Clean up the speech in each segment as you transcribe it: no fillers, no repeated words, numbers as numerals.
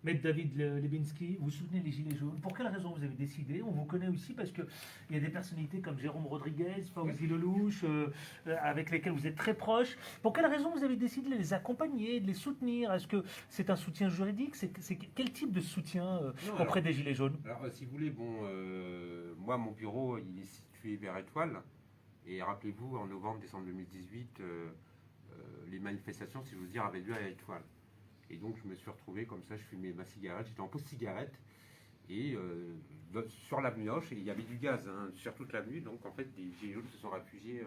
Maître David Lebinski, vous soutenez les Gilets jaunes. Pour quelle raison vous avez décidé? On vous connaît aussi parce qu'il y a des personnalités comme Jérôme Rodriguez, Fawzi Lelouch, avec lesquels vous êtes très proches. Pour quelle raison vous avez décidé de les accompagner, de les soutenir? Est-ce que c'est un soutien juridique? Quel type de soutien Non, auprès des Gilets jaunes? alors, si vous voulez, bon, moi, mon bureau, il est situé vers Étoile. Et rappelez-vous, en novembre-décembre 2018, les manifestations, si j'ose dire, avaient lieu à Étoile. Et donc, je me suis retrouvé comme ça, je fumais ma cigarette, j'étais en pause cigarette. Et sur l'avenue Hoche, et il y avait du gaz sur toute l'avenue. Donc, en fait, des gilets jaunes se sont réfugiés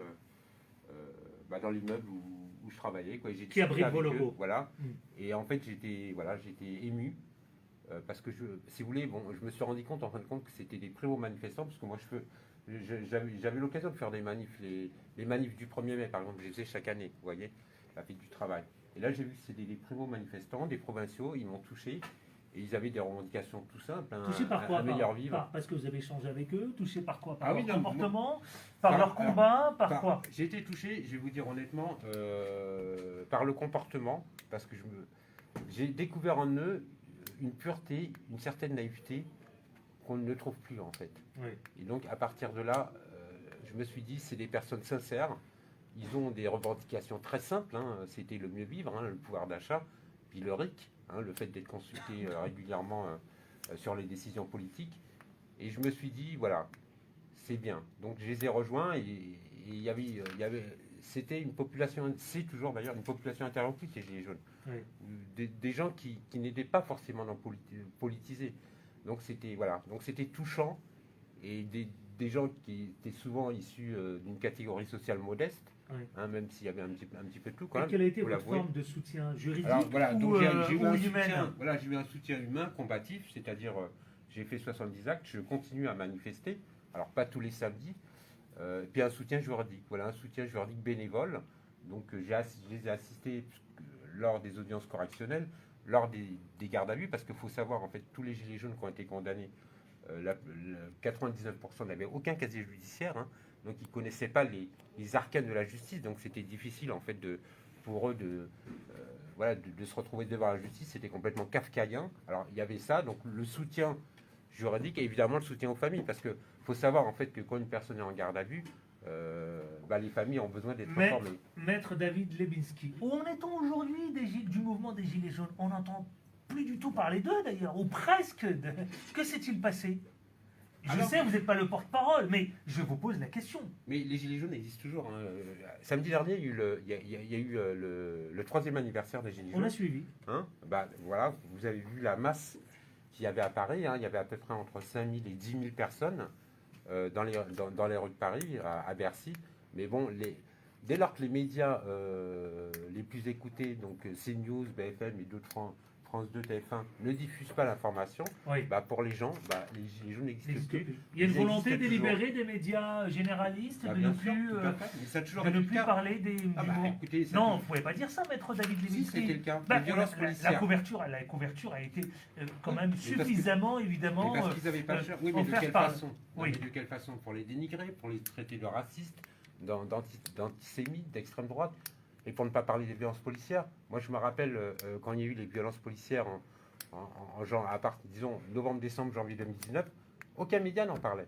dans l'immeuble où je travaillais. Quoi. Qui abrite vos locaux. Voilà. Et en fait, j'étais ému. Parce que, si vous voulez, bon, je me suis rendu compte en fin de compte que c'était des primo-manifestants, parce que moi, j'avais l'occasion de faire des manifs, les manifs du 1er mai, par exemple, je les faisais chaque année, vous voyez, la fête du travail. Et là, j'ai vu que c'était des primo-manifestants, des provinciaux, ils m'ont touché, et ils avaient des revendications tout simples, Touché par quoi? un meilleur vivre. Parce que vous avez échangé avec eux, touché par quoi? Par Ah leur oui, non, comportement, par leur combat, par quoi? J'ai été touché, je vais vous dire honnêtement, par le comportement, parce que j'ai découvert en eux une pureté, une certaine naïveté qu'on ne trouve plus en fait. Oui. Et donc à partir de là, je me suis dit, c'est des personnes sincères, ils ont des revendications très simples, c'était le mieux vivre, le pouvoir d'achat, puis le RIC, le fait d'être consulté régulièrement sur les décisions politiques. Et je me suis dit, voilà, c'est bien. Donc je les ai rejoints et il y avait c'était une population, c'est toujours d'ailleurs une population interrompue, ces Gilets jaunes. Oui. Des gens qui n'étaient pas forcément politisés. Donc c'était touchant et des gens qui étaient souvent issus d'une catégorie sociale modeste, oui. Même s'il y avait un petit peu de tout quand même. Quelle a été votre forme de soutien juridique? Alors, voilà, donc j'ai eu un humain? J'ai eu un soutien humain combatif, c'est-à-dire j'ai fait 70 actes, je continue à manifester, alors pas tous les samedis. Puis un soutien juridique, un soutien juridique bénévole. Donc je les ai assistés lors des audiences correctionnelles, lors des gardes à vue, parce qu'il faut savoir, en fait, tous les gilets jaunes qui ont été condamnés, 99% n'avaient aucun casier judiciaire, donc ils ne connaissaient pas les arcanes de la justice, donc c'était difficile, en fait, pour eux de se retrouver devant la justice, c'était complètement kafkaïen. Alors il y avait ça, donc le soutien juridique et évidemment le soutien aux familles, parce que faut savoir en fait que quand une personne est en garde à vue, les familles ont besoin d'être informées. Maître David Lebinski, où en est-on aujourd'hui du mouvement des Gilets jaunes? On n'entend plus du tout parler d'eux d'ailleurs, ou presque. Que s'est-il passé? Je sais, vous n'êtes pas le porte-parole, mais je vous pose la question. Mais les Gilets jaunes existent toujours. Samedi dernier, il y a eu le 3e anniversaire des Gilets jaunes. On a suivi. Voilà, vous avez vu la masse qu'il y avait à Paris. Il y avait à peu près entre 5 000 et 10 000 personnes dans les rues de Paris, à Bercy. Mais bon, dès lors que les médias les plus écoutés, donc CNews, BFM et d'autres France 2, TF1, ne diffusent pas l'information, oui. Pour les gens, les Gilets jaunes n'existent plus. Il y a une volonté délibérée des médias généralistes de ne plus parler des mouvements. Non, vous ne pouvez pas dire ça, maître David Lebinski. Si, c'était le cas. La couverture a été quand même suffisamment, évidemment. Parce qu'ils n'avaient pas le choix. Oui, mais de quelle façon? Oui. De quelle façon? Pour les dénigrer, pour les traiter de racistes, d'antisémites, d'extrême droite, et pour ne pas parler des violences policières. Moi, je me rappelle quand il y a eu les violences policières à part, disons, novembre, décembre, janvier 2019, aucun média n'en parlait.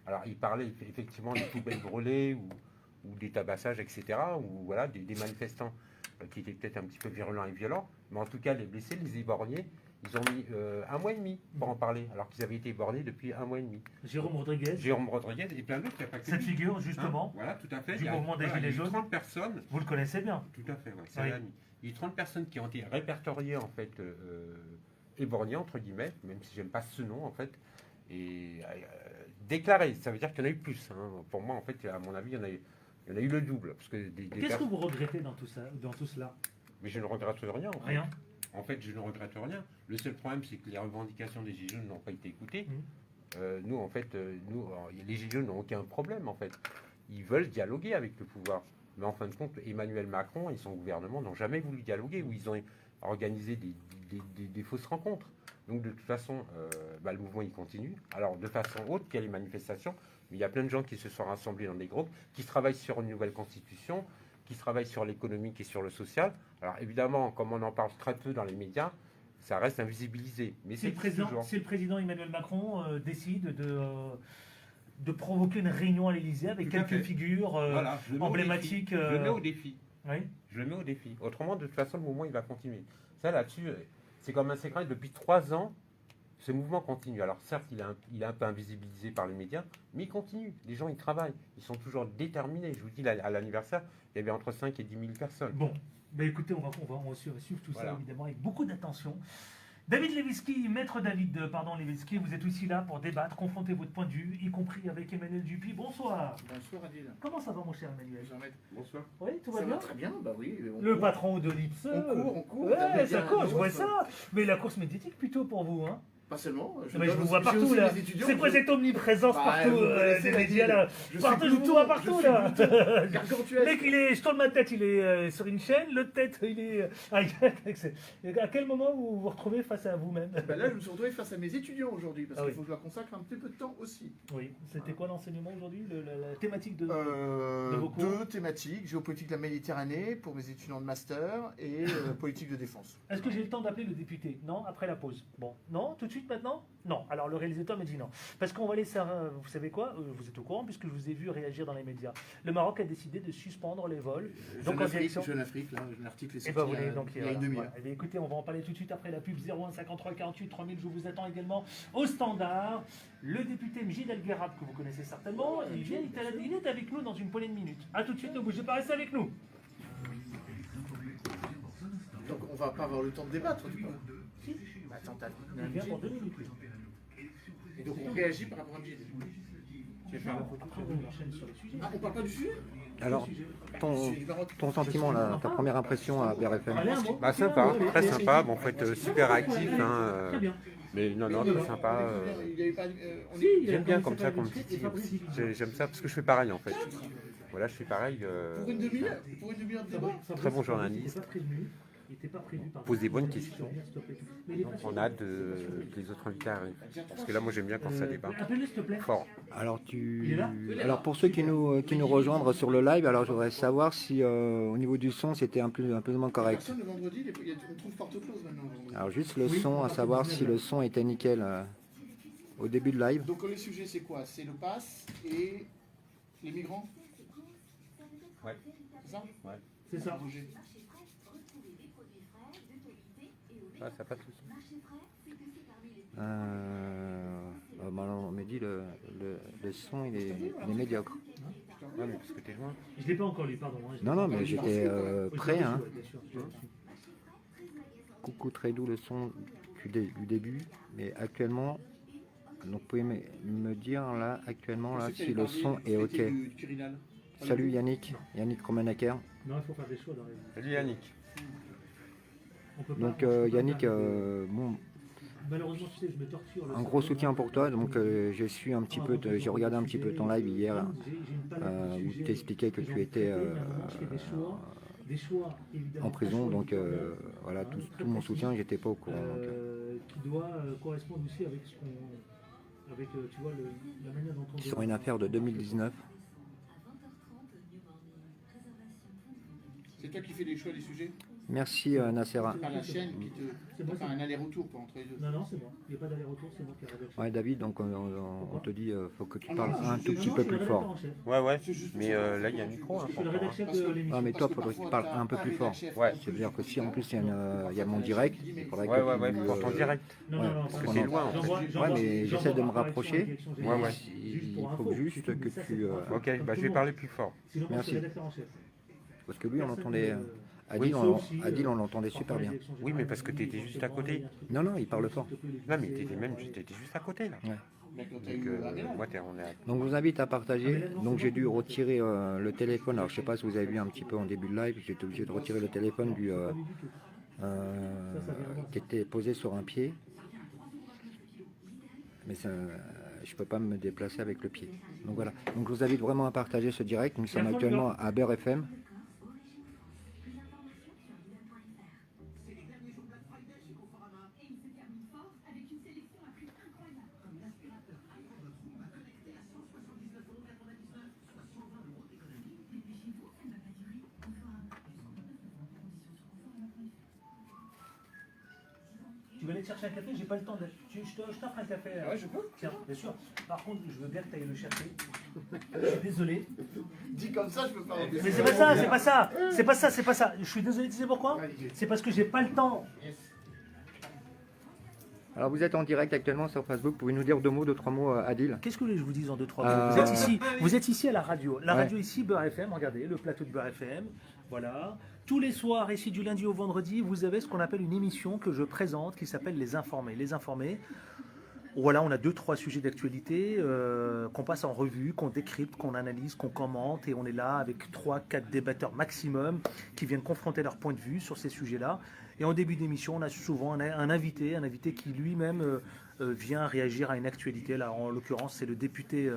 Alors, ils parlaient effectivement des poubelles brûlées ou des tabassages, etc., ou voilà, des manifestants qui étaient peut-être un petit peu virulents et violents, mais en tout cas, les blessés, les éborgnés, ils ont mis 1 mois et demi pour en parler, alors qu'ils avaient été éborgnés depuis 1 mois et demi. Jérôme Rodriguez et plein d'autres. Cette figure, justement, voilà, tout à fait. Du mouvement des Gilets jaunes. 30 personnes. Vous le connaissez bien. Tout à fait, c'est un ami. Il y a 30 personnes qui ont été répertoriées, en fait, éborgnées, entre guillemets, même si j'aime pas ce nom, en fait, et déclarées. Ça veut dire qu'il y en a eu plus. Pour moi, en fait, à mon avis, il y en a eu le double. Qu'est-ce que vous regrettez dans tout cela? Mais je ne regrette rien. En fait. Rien. En fait, je ne regrette rien. Le seul problème, c'est que les revendications des Gilets jaunes n'ont pas été écoutées. Nous, en fait, les Gilets jaunes n'ont aucun problème, en fait. Ils veulent dialoguer avec le pouvoir. Mais en fin de compte, Emmanuel Macron et son gouvernement n'ont jamais voulu dialoguer, où ils ont organisé des fausses rencontres. Donc, de toute façon, le mouvement, il continue. Alors, de façon haute, il y a les manifestations, mais il y a plein de gens qui se sont rassemblés dans des groupes, qui travaillent sur une nouvelle constitution, qui travaillent sur l'économique et sur le social. Alors évidemment, comme on en parle très peu dans les médias, ça reste invisibilisé. Mais Si le président Emmanuel Macron décide de provoquer une réunion à l'Élysée avec Tout à quelques fait. figures Voilà, je le mets au emblématiques. défi. Je le mets au défi. Oui. Je le mets au défi. Autrement, de toute façon, le mouvement, il va continuer. Ça, là-dessus, c'est comme un secret. Depuis 3 ans, ce mouvement continue. Alors, certes, il est un peu invisibilisé par les médias, mais il continue. Les gens, ils travaillent. Ils sont toujours déterminés. Je vous dis, à l'anniversaire, il y avait entre 5 et 10 000 personnes. Bon, ben écoutez, on va suivre tout ça évidemment avec beaucoup d'attention. David Levitsky, maître David, Levitsky, vous êtes aussi là pour débattre, confronter votre point de vue, y compris avec Emmanuel Dupuis. Bonsoir. Bonsoir Adil. Comment ça va mon cher Emmanuel? Bonsoir. Oui, tout va Ça bien? va très bien, bah oui. Le patron de l'Ipse. On court. Ouais, ça court, je vois ça. Mais la course médiatique plutôt pour vous, hein? Pas seulement. Je vous vois partout là. C'est quoi cette omniprésence partout des médias là? Partout, je vous vois partout là. Mec, je tourne ma tête, il est sur une chaîne, l'autre tête, il est. À quel moment vous vous retrouvez face à vous-même? Là, je me suis retrouvé face à mes étudiants aujourd'hui parce Ah qu'il oui. faut que je leur consacre un petit peu de temps aussi. Oui, c'était quoi l'enseignement aujourd'hui, la thématique de vos cours? 2 thématiques, géopolitique de la Méditerranée pour mes étudiants de master et politique de défense. Est-ce que j'ai le temps d'appeler le député? Non, après la pause. Bon, non, tout de suite maintenant? Non. Alors le réalisateur me dit non. Parce qu'on va laisser, vous savez quoi? Vous êtes au courant puisque je vous ai vu réagir dans les médias. Le Maroc a décidé de suspendre les vols. Donc en direction. Jeune Afrique, là, l'article est Et sorti il il y a une demi-heure. Eh bien, écoutez, on va en parler tout de suite après la pub 01 53 48 3000. Je vous attends également au standard. Le député Mjid El Guerrab, que vous connaissez certainement, il est avec nous dans une poignée de minutes. A tout de suite, ne bougez pas, restez avec nous. Donc on va pas avoir le temps de débattre, du coup. Si. Attends, Il vient pour 2 minutes. lui. Et donc on réagit par rapport à Gilles. Après, on enchaîne sur les sujets. Ah, on parle pas du sujet? Alors, ton sentiment, là, ta première impression à BRFM? Allez, un mot. Bah, sympa, très sympa. Bon, en fait, super actif. Très bien. Mais non, très sympa. Il y avait pas, Si, il y a J'aime bien comment comme il ça s'appelle, qu'on me Fabrice titille aussi. Dibon. J'aime ça parce que je fais pareil en fait. Voilà, je fais pareil. Pour une demi-heure de débat. Très bon journaliste. Il n'était pas prévu par Pose des bonnes questions. Mais il est pas On a hâte que les autres invités arrivent. Parce que là, moi, j'aime bien quand ça débat. Appelle-le, s'il te plaît. Fort. Alors, Il est là pour ceux qui nous rejoindrent sur le live, alors je voudrais savoir si au niveau du son, c'était un peu moins correct. Personne le vendredi, on trouve porte close maintenant. le vendredi. Alors, juste le son, à savoir si le son était nickel au début de live. Donc les sujets, c'est quoi? C'est le pass et les migrants? Ouais. C'est ça? C'est ça. Roger. Ah, ça passe aussi. On m'a dit le son, il est médiocre. Ouais, mais parce que t'es loin. Je ne l'ai pas encore lu, pardon. Hein, Non, mais j'étais prêt. Hein. Bien sûr, bien sûr. Coucou, très doux le son du début, mais actuellement, donc vous pouvez me dire là actuellement là, si le son est ok. Du Quirinal. Salut Yannick Romanecker. Non, il faut faire des choix dans la vie. Salut Yannick. On peut pas- Donc on peut pas Yannick, faire- bon, Malheureusement, tu sais, je me torture. un gros soutien pour toi. Donc j'ai regardé un petit peu ton live hier où tu expliquais que tu étais en prison. Donc voilà, tout mon soutien, j'étais pas au courant. Donc, qui doit correspondre aussi avec ce qu'on. Avec, tu vois, la manière dont on. sur une affaire de 2019. C'est toi qui fais les choix des sujets? Merci Nassera. Pas la chaîne qui C'est te moi, fait un aller-retour pour entre les deux. Non, c'est moi. Il n'y a pas d'aller-retour, c'est moi qui ai rédaction. Ouais David, donc on te dit faut que tu Ah, parles non, un je tout sais petit pas, peu Je suis plus le fort. rédacteur en chef. Ouais. C'est juste Mais pour ça. là, il y a un micro. Je suis le Hein, rédacteur Parce de que- l'émission. Ah mais toi, Parce que faudrait que tu parfois, parles un peu t'as plus un fort. rédac-chef, Ouais. donc C'est-à-dire que si en plus il y a mon la direct, chaîne qui dit, il faudrait Ouais, que ouais, tu, pour ton direct. Non, Ouais, non, non, parce que qu'on c'est en- loin. Ouais, mais j'essaie de me rapprocher. Ouais, ouais. Il faut juste que tu... Ok, bah je vais parler plus fort. Sinon, moi, je suis Merci. rédacteur en chef. Parce que lui, on Personne l'entendait... ne- Adil, Sauf si, Adil, on l'entendait super bien. Oui, mais parce que t'étais juste à côté. Non, non, il parle fort. Non, mais t'étais juste à côté là. Ouais. D'accord, t'as Donc, eu Amel. moi, on est à... Donc je vous invite à partager. Donc j'ai dû retirer le téléphone. Alors je sais pas si vous avez vu un petit peu en début de live. J'étais obligé de retirer le téléphone qui était posé sur un pied. Mais ça, je peux pas me déplacer avec le pied. Donc voilà. Donc je vous invite vraiment à partager ce direct. Nous sommes actuellement à Beurre FM. vais aller te chercher un café, j'ai pas le temps de... Je t'offre un café. Ouais, je peux. Tiens, bien sûr. Par contre, je veux bien que tu ailles le chercher. Je suis désolé. Dit comme ça, je peux pas. Mais c'est pas ça, c'est pas ça. C'est pas ça, c'est pas ça. Je suis désolé, tu sais pourquoi? C'est parce que j'ai pas le temps. Alors vous êtes en direct actuellement sur Facebook. Pouvez-vous nous dire 3 mots, Adil? Qu'est-ce que vous voulez que je vous dise en 2-3 mots? Vous êtes ici à la radio. La radio ici, Beurre FM, regardez, le plateau de Beurre FM. Voilà. Tous les soirs, ici du lundi au vendredi, vous avez ce qu'on appelle une émission que je présente qui s'appelle Les Informés. Les Informés, voilà, on a 2-3 sujets d'actualité qu'on passe en revue, qu'on décrypte, qu'on analyse, qu'on commente. Et on est là avec 3-4 débatteurs maximum qui viennent confronter leur point de vue sur ces sujets-là. Et en début d'émission, on a souvent un invité qui lui-même vient réagir à une actualité. Là, en l'occurrence, c'est le député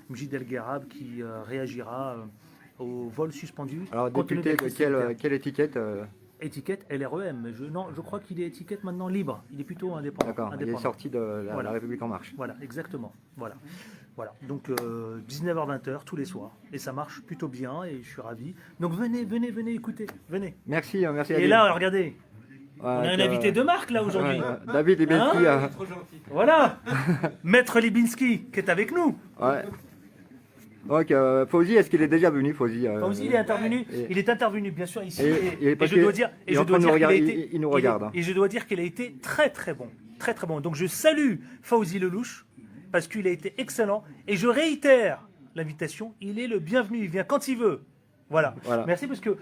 Mjid El Gherab qui réagira au vol suspendu. Alors, député de quelle étiquette Étiquette LREM. Je crois qu'il est étiquette maintenant libre. Il est plutôt indépendant. D'accord, il est sorti de la République En Marche. Voilà, exactement. Voilà. Donc 19h-20h tous les soirs. Et ça marche plutôt bien et je suis ravi. Donc venez écouter. Venez. Merci Et Adil. là, regardez. On a un invité de marque là aujourd'hui. David Libinski. Trop gentil. Voilà. Maître Libinski qui est avec nous. Ouais. Donc, Fauzi, est-ce qu'il est déjà venu, Fauzi Fauzi, il est intervenu. Il est intervenu, bien sûr, ici. Et je dois dire, il nous regarde. Et je dois dire qu'il a été très très bon. Très très bon. Donc je salue Fauzi Lelouch parce qu'il a été excellent. Et je réitère l'invitation. Il est le bienvenu. Il vient quand il veut. Voilà. Merci parce que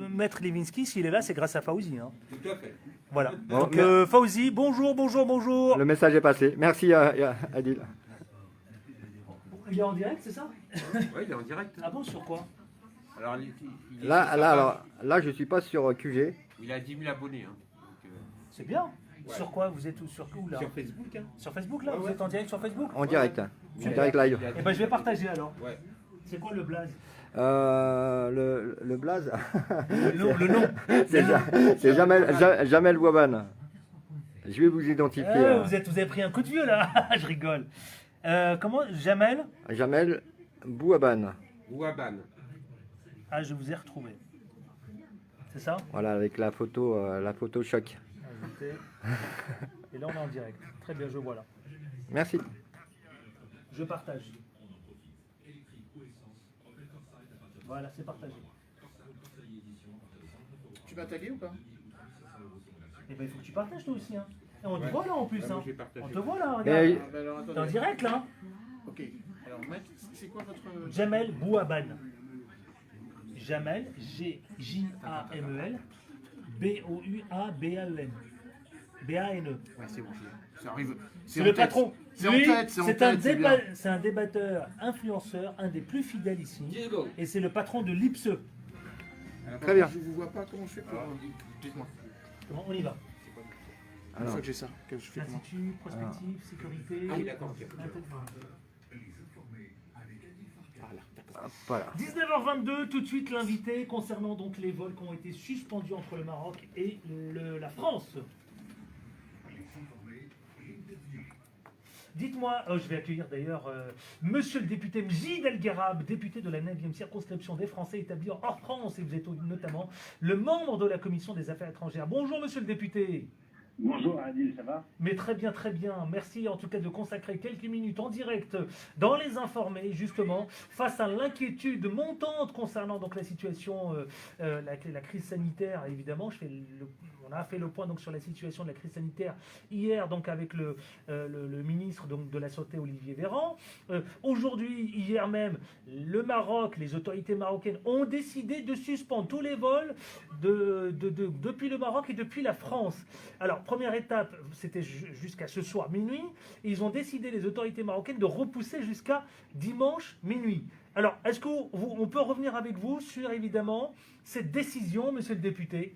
Maître Levinsky, s'il est là, c'est grâce à Fauzi. Hein. Tout à fait. Voilà. Bon, donc Fauzi, bonjour. Le message est passé. Merci Adil. Il est en direct, c'est ça? Oui, il est en direct. Ah bon, sur quoi? Alors, Là, je suis pas sur QG. il a 10 000 abonnés. Hein. Donc, C'est bien. Ouais. Sur quoi? Vous êtes sur où là? sur Facebook. Hein. Sur Facebook là? Ouais, Vous ouais. êtes en direct sur Facebook? En direct. En direct live. Eh ben je vais partager alors. Ouais. C'est quoi le blaze? Le blaze, Le nom. c'est Jamel Bouaban. Je vais vous identifier. Vous avez pris un coup de vieux là. Je rigole. Comment? Jamel? Jamel Bouaban. Ouaban. Ah, je vous ai retrouvé. C'est ça? Voilà, avec la photo choc. Ajouter. Et là on est en direct. Très bien, je vois là. Merci. Je partage. Voilà, c'est partagé. Tu m'as tagué ou pas? Eh ben il faut que tu partages toi aussi. Hein. Et on te Ouais. voit là en plus. moi, hein. j'ai partagé. On te voit là, Mais- regarde. Ah, bah alors, T'es en attendez. direct là. Ok. Alors, mec, c'est quoi votre. Jamel Bouaban. Jamel, G-J-A-M-E-L, B-O-U-A-B-A-E-N. B-A-N-E. Ouais, c'est bon, ça arrive. C'est le patron. C'est en Lui, tête, c'est en c'est un, tête, c'est bien. c'est un débatteur, influenceur, un des plus fidèles ici. Diego. Et c'est le patron de l'IPSE. Très bien. Je vous vois pas, comment je fais pour. Dites-moi. Comment on y va? Une fois que j'ai ça, que je fais comment? Institut, prospective, sécurité. Ah oui, d'accord, ok. Voilà. 19h22, tout de suite l'invité concernant donc les vols qui ont été suspendus entre le Maroc et la France. Dites-moi, je vais accueillir d'ailleurs monsieur le député Mjid El Gherab, député de la 9e circonscription des Français établis hors France, et vous êtes notamment le membre de la commission des affaires étrangères. Bonjour monsieur le député. Bonjour Adil, ça va? Mais très bien, très bien. Merci en tout cas de consacrer quelques minutes en direct dans les informés, justement, face à l'inquiétude montante concernant donc la situation, la crise sanitaire, évidemment. On a fait le point donc sur la situation de la crise sanitaire hier, donc avec le ministre donc, de la Santé, Olivier Véran. Aujourd'hui, hier même, le Maroc, les autorités marocaines ont décidé de suspendre tous les vols depuis le Maroc et depuis la France. Alors, première étape, c'était jusqu'à ce soir minuit. Et ils ont décidé, les autorités marocaines, de repousser jusqu'à dimanche minuit. Alors, est-ce qu'on peut revenir avec vous sur, évidemment, cette décision, monsieur le député?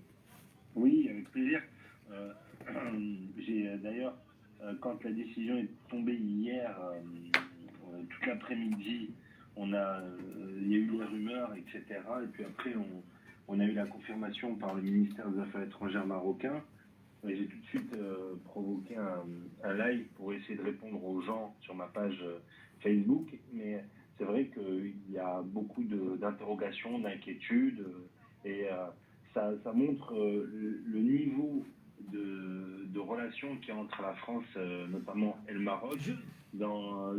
Oui, avec plaisir. J'ai d'ailleurs, quand la décision est tombée hier, toute l'après-midi, il y a eu les rumeurs, etc. Et puis après, on a eu la confirmation par le ministère des Affaires étrangères marocain. Et j'ai tout de suite provoqué un live pour essayer de répondre aux gens sur ma page Facebook. Mais c'est vrai qu'il y a beaucoup d'interrogations, d'inquiétudes. Et ça montre le niveau de relations qu'il y a entre la France, notamment, et le Maroc,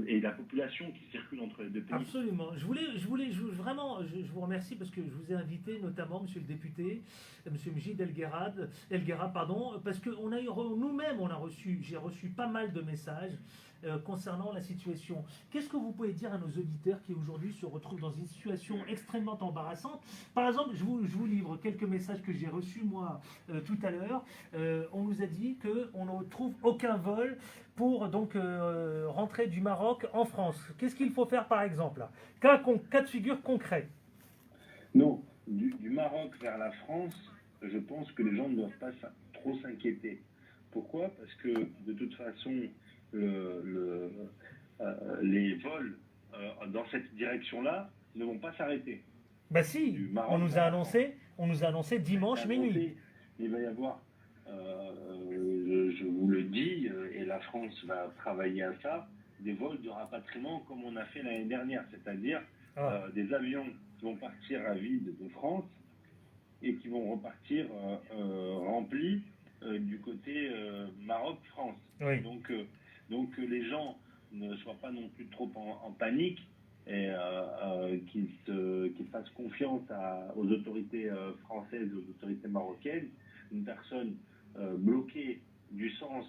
et la population qui circule entre les deux pays. Absolument. Vraiment, je vous remercie parce que je vous ai invité, notamment, monsieur le député, monsieur Mjid El-Guerrad, pardon, parce que j'ai reçu pas mal de messages concernant la situation. Qu'est-ce que vous pouvez dire à nos auditeurs qui aujourd'hui se retrouvent dans une situation extrêmement embarrassante? Par exemple, je vous livre quelques messages que j'ai reçus moi tout à l'heure. On nous a dit qu'on ne trouve aucun vol pour donc rentrer du Maroc en France. Qu'est-ce qu'il faut faire par exemple? Cas de figure concret. Non, du Maroc vers la France, je pense que les gens ne doivent pas trop s'inquiéter. Pourquoi? Parce que de toute façon, les vols dans cette direction-là ne vont pas s'arrêter. Bah si, on nous a annoncé dimanche minuit. Il va y avoir, je vous le dis, et la France va travailler à ça, des vols de rapatriement comme on a fait l'année dernière, c'est-à-dire des avions qui vont partir à vide de France et qui vont repartir remplis du côté Maroc-France. Oui. Donc que les gens ne soient pas non plus trop en panique et qu'ils fassent confiance aux autorités françaises, aux autorités marocaines. Une personne bloquée du sens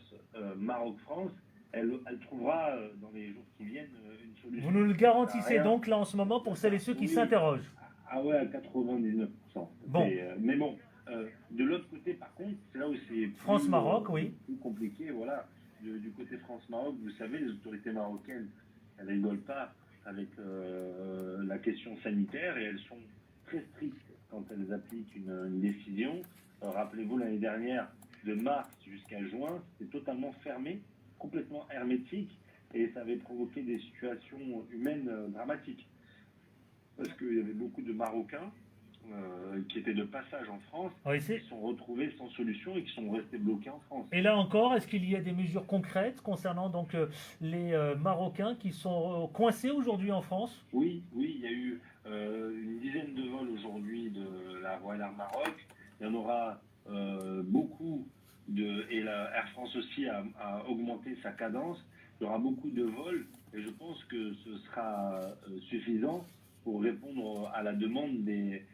Maroc-France, elle trouvera dans les jours qui viennent une solution. Vous nous le garantissez donc là en ce moment pour celles et ceux qui s'interrogent. Ah ouais, à 99%. Bon. Mais bon, de l'autre côté, par contre, c'est là où c'est France-Maroc, oui. Plus compliqué. Voilà. Du côté France-Maroc, vous savez, les autorités marocaines, elles rigolent pas avec la question sanitaire et elles sont très strictes quand elles appliquent une décision. Rappelez-vous, l'année dernière, de mars jusqu'à juin, c'était totalement fermé, complètement hermétique, et ça avait provoqué des situations humaines dramatiques. Parce qu'il y avait beaucoup de Marocains qui étaient de passage en France, qui se sont retrouvés sans solution et qui sont restés bloqués en France. Et là encore, est-ce qu'il y a des mesures concrètes concernant donc les Marocains qui sont coincés aujourd'hui en France? Oui, il y a eu une dizaine de vols aujourd'hui de la Royal Air Maroc. Il y en aura beaucoup et la Air France aussi a augmenté sa cadence. Il y aura beaucoup de vols et je pense que ce sera suffisant pour répondre à la demande des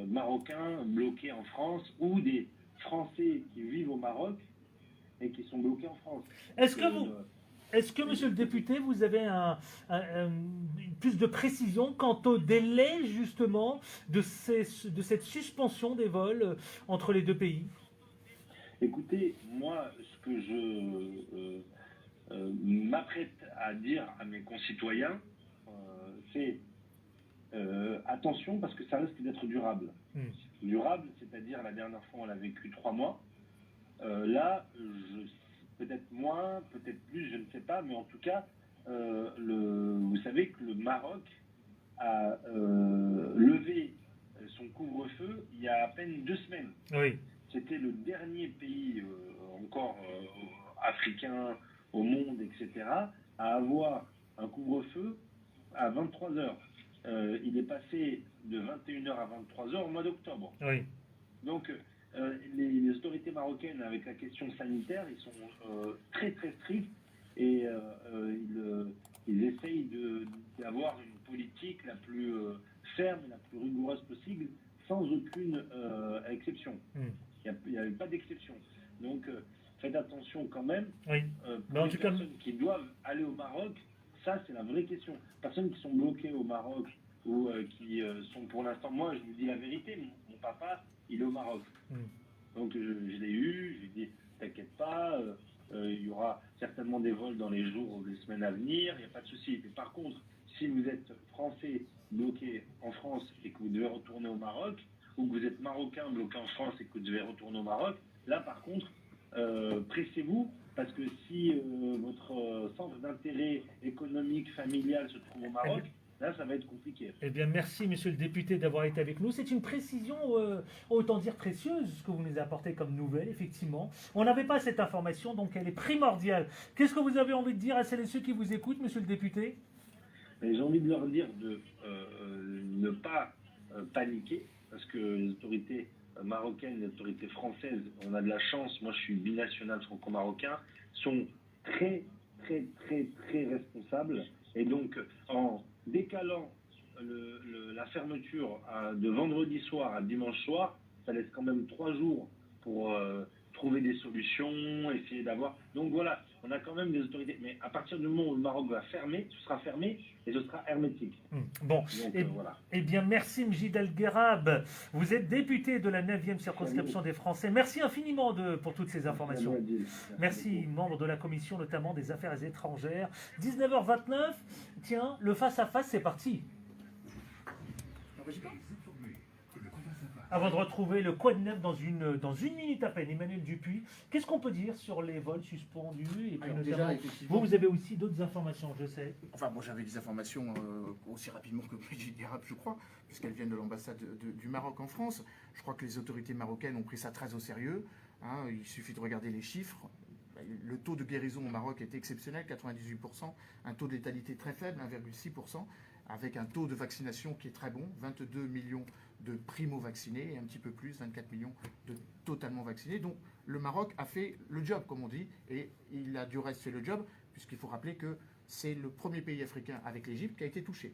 Marocains bloqués en France ou des Français qui vivent au Maroc et qui sont bloqués en France. Est-ce que, monsieur le député, vous avez plus de précision quant au délai justement de cette suspension des vols entre les deux pays? Écoutez, moi, ce que je m'apprête à dire à mes concitoyens, c'est attention parce que ça risque d'être durable. Durable, c'est-à-dire la dernière fois on l'a vécu 3 mois. Là, peut-être moins, peut-être plus, je ne sais pas, mais en tout cas, vous savez que le Maroc a levé son couvre-feu il y a à peine 2 semaines. Oui. C'était le dernier pays encore africain au monde, etc., à avoir un couvre-feu à 23 heures. Il est passé de 21h à 23h au mois d'octobre. Oui. Donc, les autorités marocaines, avec la question sanitaire, ils sont très très stricts et ils essayent d'avoir une politique la plus ferme et la plus rigoureuse possible, sans aucune exception. Il n'y a pas d'exception. Donc, faites attention quand même. Oui. Pour les personnes qui doivent aller au Maroc, ça, c'est la vraie question. Personnes qui sont bloquées au Maroc ou qui sont pour l'instant... Moi, je vous dis la vérité, mon papa, il est au Maroc. Donc, je l'ai eu, je lui ai dit, t'inquiète pas, il y aura certainement des vols dans les jours ou les semaines à venir, il n'y a pas de souci. Mais par contre, si vous êtes français bloqué en France et que vous devez retourner au Maroc, ou que vous êtes marocain bloqué en France et que vous devez retourner au Maroc, là, par contre, pressez-vous, parce que si votre centre d'intérêt économique, familial se trouve au Maroc, là, ça va être compliqué. Eh bien, merci, monsieur le député, d'avoir été avec nous. C'est une précision, autant dire précieuse, ce que vous nous apportez comme nouvelle, effectivement. On n'avait pas cette information, donc elle est primordiale. Qu'est-ce que vous avez envie de dire à celles et ceux qui vous écoutent, monsieur le député? J'ai envie de leur dire de ne pas paniquer, parce que les autorités marocaines, les autorités françaises, on a de la chance, moi je suis binational franco-marocain, sont très, très, très, très responsables. Et donc, en décalant la fermeture de vendredi soir à dimanche soir, ça laisse quand même 3 jours pour trouver des solutions, essayer d'avoir... Donc voilà, on a quand même des autorités. Mais à partir du moment où le Maroc va fermer, ce sera fermé et ce sera hermétique. Bon, Donc, voilà. Eh bien, merci Mjid El-Guerrab. Vous êtes député de la 9e circonscription des Français. Merci infiniment pour toutes ces informations. Merci, membre de la commission notamment des affaires étrangères. 19h29, tiens, le face-à-face, c'est parti. Avant de retrouver le Quad Neuf dans une minute à peine, Emmanuel Dupuis, qu'est-ce qu'on peut dire sur les vols suspendus et puis Alors, notamment, déjà, effectivement, vous avez aussi d'autres informations, je sais. Enfin, moi j'avais des informations aussi rapidement que Brigitte Guérab, je crois, puisqu'elles viennent de l'ambassade du Maroc en France. Je crois que les autorités marocaines ont pris ça très au sérieux. Hein. Il suffit de regarder les chiffres. Le taux de guérison au Maroc est exceptionnel, 98%, un taux de létalité très faible, 1,6%, avec un taux de vaccination qui est très bon, 22 millions de primo-vaccinés et un petit peu plus, 24 millions de totalement vaccinés. Donc le Maroc a fait le job, comme on dit, et il a du reste fait le job, puisqu'il faut rappeler que c'est le premier pays africain avec l'Égypte qui a été touché.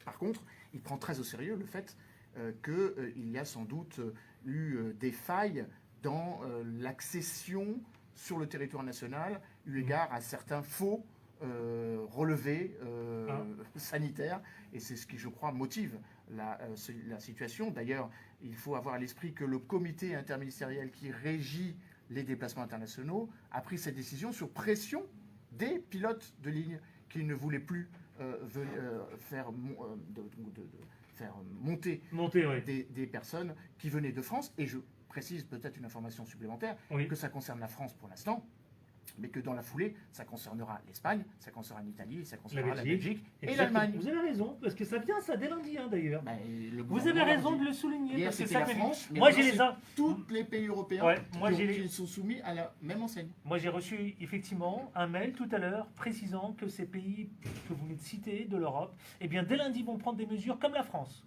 Par contre, il prend très au sérieux le fait qu'il y a sans doute eu des failles dans l'accession sur le territoire national, eu égard à certains faux relevés sanitaires, et c'est ce qui, je crois, motive la situation. D'ailleurs, il faut avoir à l'esprit que le comité interministériel qui régit les déplacements internationaux a pris cette décision sur pression des pilotes de ligne qui ne voulaient plus faire monter oui. des personnes qui venaient de France. Et je précise peut-être une information supplémentaire, Oui. que ça concerne la France pour l'instant, mais que dans la foulée, ça concernera l'Espagne, ça concernera l'Italie, ça concernera la Belgique et Exactement. l'Allemagne. Vous avez raison, parce que ça vient ça dès lundi d'ailleurs. Ben, Vous avez raison de le souligner. Hier, Parce que c'était ça la France, mais moi, maintenant, j'ai les c'est tous les pays européens Ouais, moi, qui sont soumis à la même enseigne. Moi, j'ai reçu effectivement un mail tout à l'heure précisant que ces pays que vous venez de citer de l'Europe, eh bien, dès lundi, vont prendre des mesures comme la France.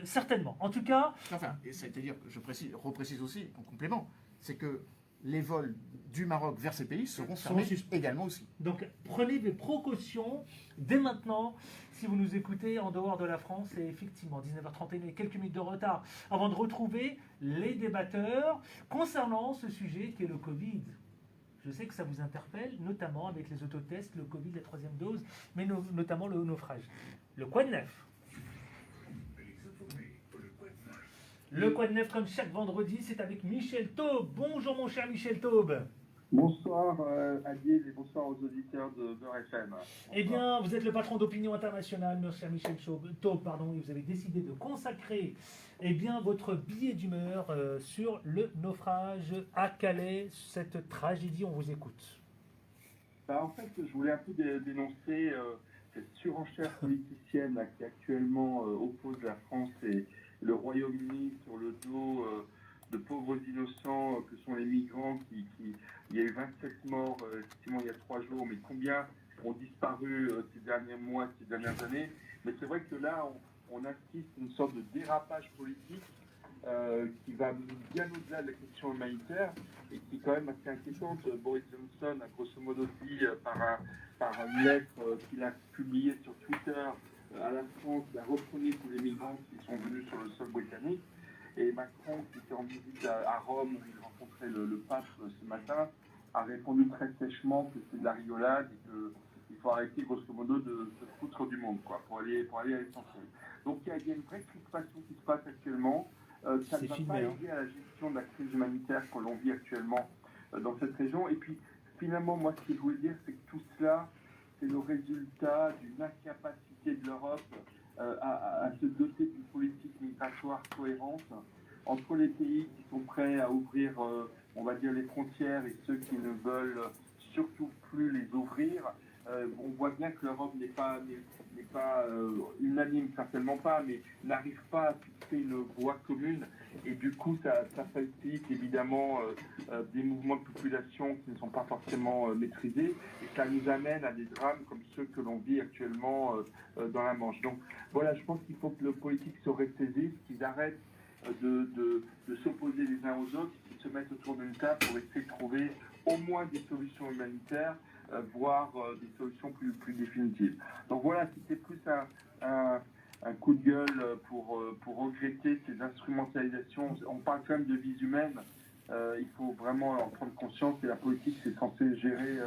Certainement. En tout cas... Enfin, c'est-à-dire que je reprécise aussi, en complément, c'est que les vols du Maroc vers ces pays seront fermés également aussi. Donc, prenez des précautions dès maintenant si vous nous écoutez en dehors de la France. Et effectivement, 19h31 et quelques minutes de retard avant de retrouver les débatteurs concernant ce sujet qui est le Covid. Je sais que ça vous interpelle, notamment avec les autotests, le Covid, la 3e dose, mais notamment le naufrage. Le Quad Neuf. Le Quad Neuf, comme chaque vendredi, c'est avec Michel Taube. Bonjour mon cher Michel Taube. Bonsoir Adil et bonsoir aux auditeurs de Beurre FM. Eh bien, vous êtes le patron d'Opinion Internationale, mon cher Michel Taube, et vous avez décidé de consacrer votre billet d'humeur sur le naufrage à Calais, cette tragédie. On vous écoute. En fait, je voulais un peu dénoncer cette surenchère politicienne là, qui actuellement oppose la France et le Royaume-Uni sur le dos de pauvres innocents que sont les migrants. Il y a eu 27 morts effectivement il y a 3 jours, mais combien ont disparu ces derniers mois, ces dernières années. Mais c'est vrai que là, on assiste à une sorte de dérapage politique qui va bien au-delà de la question humanitaire et qui est quand même assez inquiétante. Boris Johnson a grosso modo dit par une lettre qu'il a publiée sur Twitter à la France, reprenez tous les migrants qui sont venus sur le sol britannique. Et Macron, qui était en visite à Rome, où il rencontrait le pape ce matin, a répondu très sèchement que c'est de la rigolade et qu'il faut arrêter grosso modo de se foutre du monde, quoi, pour aller à l'essentiel. Donc il y a une vraie crispation qui se passe actuellement. Ça ne va pas aider à la gestion de la crise humanitaire que l'on vit actuellement dans cette région. Et puis finalement, moi, ce que je voulais dire, c'est que tout cela, c'est le résultat d'une incapacité de l'Europe à se doter d'une politique migratoire cohérente entre les pays qui sont prêts à ouvrir, on va dire, les frontières et ceux qui ne veulent surtout plus les ouvrir. On voit bien que l'Europe n'est pas unanime, certainement pas, mais n'arrive pas à fixer une voie commune. Et du coup, ça facilite évidemment des mouvements de population qui ne sont pas forcément maîtrisés. Et ça nous amène à des drames comme ceux que l'on vit actuellement dans la Manche. Donc voilà, je pense qu'il faut que le politique se ressaisisse, qu'ils arrêtent de s'opposer les uns aux autres, qui se mettent autour d'une table pour essayer de trouver au moins des solutions humanitaires, voire des solutions plus définitives. Donc voilà, c'était plus un coup de gueule pour regretter ces instrumentalisations. On parle quand même de vies humaines. Il faut vraiment en prendre conscience, et la politique, c'est censé gérer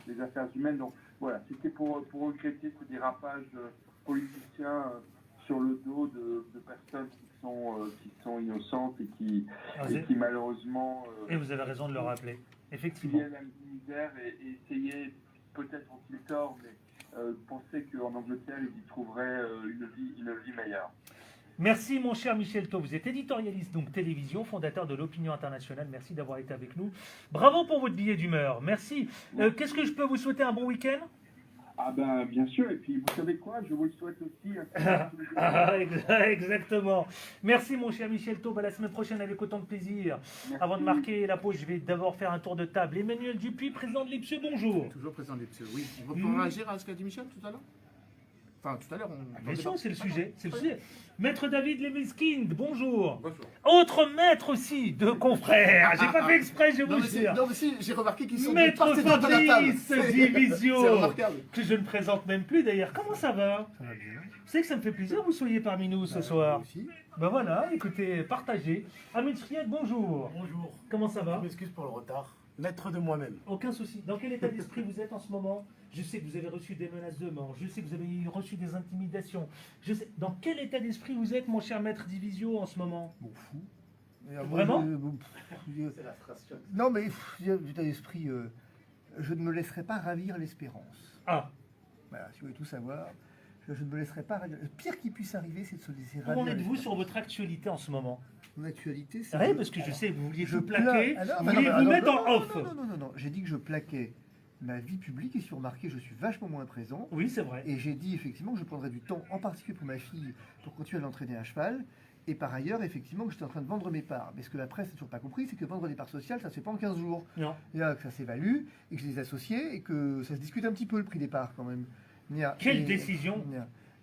les affaires humaines. Donc voilà, c'était pour regretter ce dérapage politicien sur le dos de personnes qui sont innocentes et qui malheureusement... et vous avez raison de le rappeler, effectivement. Liées à la misère et essayer, peut-être ont-ils tort, mais penser qu'en Angleterre, ils y trouveraient une vie meilleure. Merci mon cher Michel Taub, vous êtes éditorialiste donc télévision, fondateur de l'Opinion Internationale, merci d'avoir été avec nous. Bravo pour votre billet d'humeur, merci. Qu'est-ce que je peux vous souhaiter, un bon week-end? Ah ben bien sûr, et puis vous savez quoi, je vous le souhaite aussi. Exactement. Merci mon cher Michel Taub, à la semaine prochaine avec autant de plaisir. Merci. Avant de marquer la pause, je vais d'abord faire un tour de table. Emmanuel Dupuis, président de l'IPSE, bonjour. Toujours président de l'IPSE, oui. On va pouvoir réagir à ce qu'a dit Michel tout à l'heure? Enfin, tout à l'heure, on... Bien sûr, c'est le sujet. C'est le sujet. Maître David Lemeskind, bonjour. Bonjour. Autre maître aussi de confrères. J'ai pas fait exprès, je vous jure. Non, mais si, j'ai remarqué qu'ils sont Maître partis de la table. Fabrice Divisio, C'est remarquable. que je ne présente même plus d'ailleurs. Comment ça va? Ça va bien. Vous savez que ça me fait plaisir que vous soyez parmi nous ce soir. Moi aussi. Ben voilà, écoutez, partagez. Amit Fried, bonjour. Bonjour. Comment ça va? Je m'excuse pour le retard. Maître de moi-même. Aucun souci. Dans quel état d'esprit vous êtes en ce moment? Je sais que vous avez reçu des menaces de mort. Je sais que vous avez reçu des intimidations. Je sais. Dans quel état d'esprit vous êtes, mon cher maître Divisio, en ce moment? Bon, fou. Vraiment C'est la frustration. Non, mais l'état d'esprit, je ne me laisserai pas ravir l'espérance. Ah, Voilà, si vous voulez tout savoir, je ne me laisserai pas ravir. Le pire qui puisse arriver, c'est de se laisser où ravir. en êtes-vous l'espérance. sur votre actualité en ce moment? Mon actualité, c'est. Oui, parce que je sais, vous vouliez je tout plaquer, Ah non, vous mais vouliez non, vous mais mettre non, en non, off. Non. J'ai dit que je plaquais ma vie publique, et si vous remarquez, je suis vachement moins présent. Oui, c'est vrai. Et j'ai dit effectivement que je prendrais du temps, en particulier pour ma fille, pour continuer à l'entraîner à cheval. Et par ailleurs, effectivement, que j'étais en train de vendre mes parts. Mais ce que la presse n'a toujours pas compris, c'est que vendre des parts sociales, ça se fait pas en 15 jours. Non. Il y a que ça s'évalue, et que j'ai des associés, et que ça se discute un petit peu le prix des parts quand même. Quelle décision?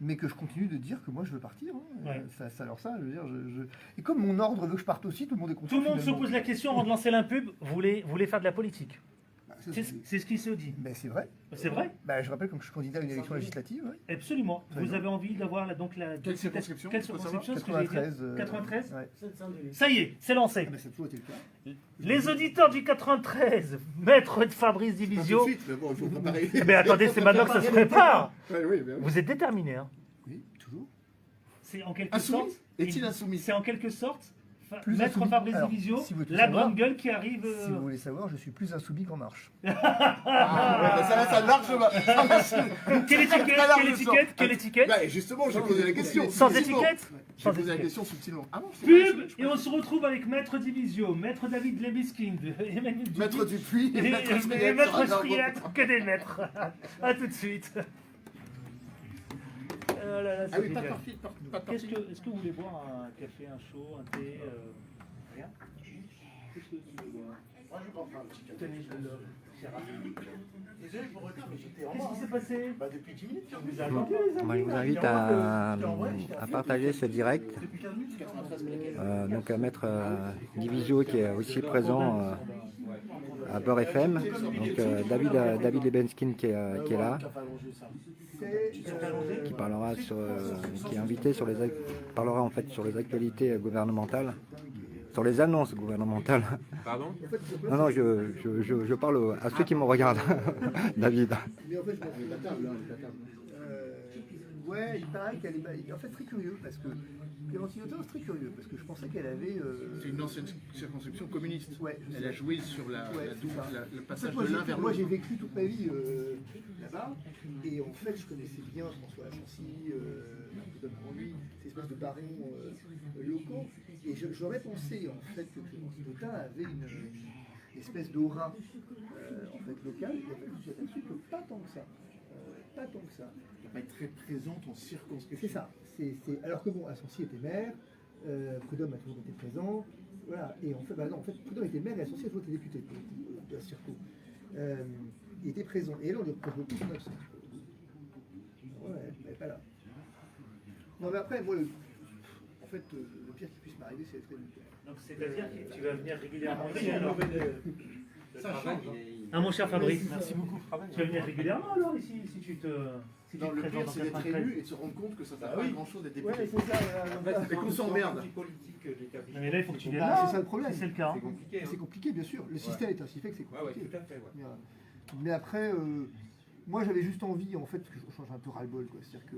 Mais que je continue de dire que moi je veux partir. Hein. Ouais. Alors ça, je veux dire, Et comme mon ordre veut que je parte aussi, tout le monde est content. Tout le monde se finalement. pose la question avant de lancer l'impub. Vous voulez faire de la politique? Bah, C'est ce qui se dit. Ben, c'est vrai. C'est vrai? Bah, je rappelle comme je suis candidat à une élection législative. Oui. Absolument. Très Vous bien. avez envie d'avoir la Quelle circonscription, Quelle faut savoir circonscription, ce que j'allais dire 93. 93. Ouais. Ça y est, c'est lancé. Ah, ben, ça a toujours été le cas. Les auditeurs du 93, maître de Fabrice Pas tout de Divisio. suite, mais bon, il faut préparer. Mais attendez, c'est maintenant que ça se prépare. Ouais, oui, ben oui. Vous êtes déterminé, hein? Oui, toujours. C'est en quelque Insoumis? sorte. Est-il insoumis? C'est en quelque sorte Plus maître insoumis. Fabrice Alors, Divisio, si vous voulez tout la savoir, grande gueule qui arrive. Si vous voulez savoir, je suis plus insoumis qu'En Marche. Ah, ouais, ben ça large. Quelle étiquette? Quelle étiquette? Bah, justement, j'ai posé la question. Sans subtilement. étiquette? J'ai Sans posé la étiquette. question subtilement. Ah non, c'est Pub, pas- et on se retrouve avec Maître Divisio, Maître David Lebiskind, Emmanuel Dupuis, Maître Dupuis et Maître et Spriet. Maître Spriet, que des maîtres. À tout de suite. Oh là là, c'est Ah oui, pas de génial. parti. Pas de parti. Est-ce que vous voulez boire un café, un chaud, un thé rien? Qu'est-ce que tu veux boire? Moi, je prends un petit café. Tenez, je le donne. C'est rapide. Désolé pour le retard, mais j'étais en Qu'est-ce qui s'est passé? Bah, depuis 10 minutes. Vous attendez, les amis, Moi, je vous là. invite à partager ce direct. Depuis 15 minutes, 93 minutes. Donc à mettre Divisio qui est aussi présent à Beurre FM. Donc David Lebenskin qui est là, qui parlera qui est invité parlera en fait sur les actualités gouvernementales, sur les annonces gouvernementales. Pardon? Ah, Non, je parle à ceux qui me regardent, David. Mais en fait, je pense que la table, la table. Ouais, il paraît qu'elle est en fait très curieux parce que Clémentine Autain, c'est très curieux parce que je pensais qu'elle avait. C'est une ancienne circonscription communiste. Ouais, je Elle sais. a joué sur Ouais, c'est ça. le En passage fait, moi, de l'un vers moi, l'autre. j'ai vécu toute ma vie là-bas et en fait, je connaissais bien François Chancy, Don Branly, ces espèces de barons locaux et j'aurais pensé en fait que Clémentine Autain avait une espèce d'aura en fait locale. Et en fait, je me suis aperçu que pas tant que ça. Pas tant que ça. Elle va pas être très présente en circonscription. C'est ça. Alors que bon, Ascensi était maire, Prud'homme a toujours été présent, voilà. Et en fait, bah non, en fait, Prud'homme était maire et Ascensi a toujours été député de la Circo. Il était présent. Et là, on lui reproche beaucoup son absence. Ouais, elle n'est pas là. Non, mais après, moi, en fait, le pire qui puisse m'arriver, c'est d'être élu. Donc c'est-à-dire que tu vas venir régulièrement ici alors. Le Ça travail, change, hein. Ah mon cher Fabrice, Merci beaucoup. tu vas venir régulièrement alors ici si tu te Non, le présentes pire, en c'est d'être 93. élu et de se rendre compte que ça ne fait Bah pas oui. grand-chose d'être Ouais, député. c'est ça. voilà. Et qu'on s'emmerde. Non, mais là il faut que tu viennes Bah, là, c'est ça le problème. si c'est le cas. C'est compliqué. C'est compliqué, bien sûr. Le système est ainsi fait que c'est Ouais, ouais, compliqué. tout à fait. Ouais. Mais après, moi j'avais juste envie, en fait, que je change un peu ras-le-bol, quoi. C'est-à-dire que,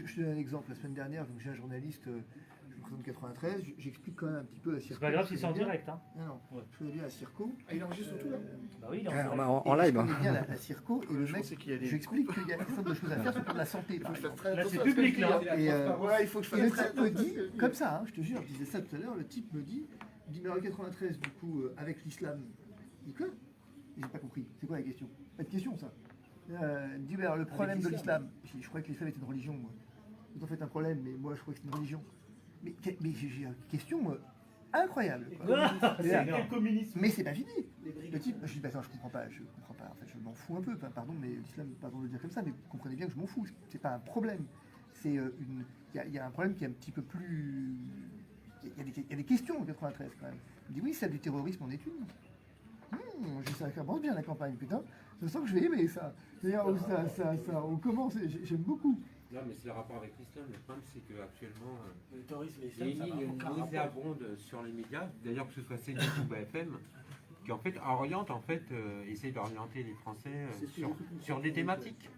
je te donne un exemple. La semaine dernière, donc, j'ai un journaliste, je me présente 93, j'explique quand même un petit peu la Circo. C'est pas grave si c'est en direct. Hein. Non, non, Ouais. je connais bien la Circo. Ah, il enregistre tout là Bah oui, il est en Ah, direct. en live. Je hein. connais bien la Circo et le Je mec, pensais qu'il y a des- j'explique qu'il y a plein de choses à faire sur le plan de la santé. par exemple. Là c'est public là. Et, Ouais, il faut que je Et le fasse type me dit, comme ça, hein, je te jure, je disais ça tout à l'heure, le type me dit, il dit, mais en 93, du coup, avec l'islam, il dit quoi? J'ai pas compris, c'est quoi la question? Pas de question ça. Il me dit, mais alors, le problème de l'islam, je croyais que l'islam était une religion, moi. Vous en faites un problème, mais moi je croyais que c'était une religion. Mais j'ai une question incroyable. Quoi. Et là, mais c'est pas fini. Le type, je dis, bah, attends, je comprends pas, en fait, je m'en fous un peu, enfin, pardon, mais l'islam, pardon de le dire comme ça, mais vous comprenez bien que je m'en fous, c'est pas un problème. C'est il y a un problème qui est un petit peu plus. Il y a des questions en 93 quand même. Il me dit, oui, c'est du terrorisme en études. Je dis, ça commence bien la campagne, putain. Je sens que je vais aimer ça. C'est-à-dire, on commence, j'aime beaucoup. Non, mais c'est le rapport avec l'islam. Le problème, c'est qu'actuellement, Le terrorisme et il y a l'islam, ça n'a une aucun rapport. nauséabonde sur les médias, d'ailleurs que ce soit CNews ou BFM, qui en fait oriente, essaye d'orienter les Français sur des thématiques,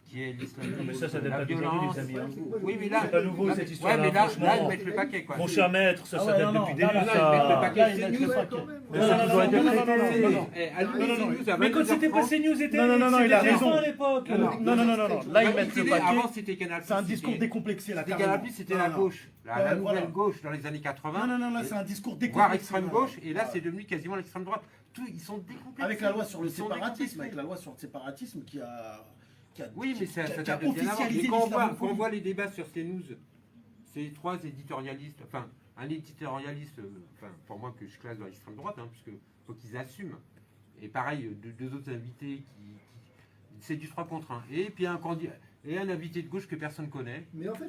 qui est l'islam, Non, mais ça date la pas d'aujourd'hui, violence. les amis. Hein. Oui, mais là, C'est pas nouveau là, cette mais- histoire. ouais, mais là, franchement. ils mettent le paquet, quoi. Mon cher maître, ça Ah ouais, date non, depuis non, des là, début. là, ça. ils mettent le paquet. Là, ils mettent C'est le news, paquet. Mais ça, tu dois être Eh, allumer non, CNews à Mais quand c'était pas 22h30. CNews, c'était Non, non, non, il a c'était raison. TF1 à l'époque. Non, non, non. Là, ils mettent le Avant, paquet. c'était Canal+. C'est un discours c'était- décomplexé, là, C'était carrément. Canal+, c'était Non, la non. gauche, la Ouais, nouvelle voilà. gauche dans les années 80. Non, non, là, c'est un discours décomplexé. Voire extrême là. gauche, et là c'est devenu quasiment l'extrême droite. Tout, ils sont décomplexés. Avec la loi sur le Ils sont séparatisme, décomplexés. avec la loi sur le séparatisme qui a Oui, mais ça qui a date de bien avant. officialisé Mais quand l'islamophobie. on voit les débats sur CNews, c'est trois éditorialistes, enfin un éditorialiste, enfin pour moi que je classe dans l'extrême droite, hein, puisque faut qu'ils assument. Et pareil, deux autres invités c'est du 3 contre 1. Et puis un candidat et un invité de gauche que personne connaît. Mais en fait,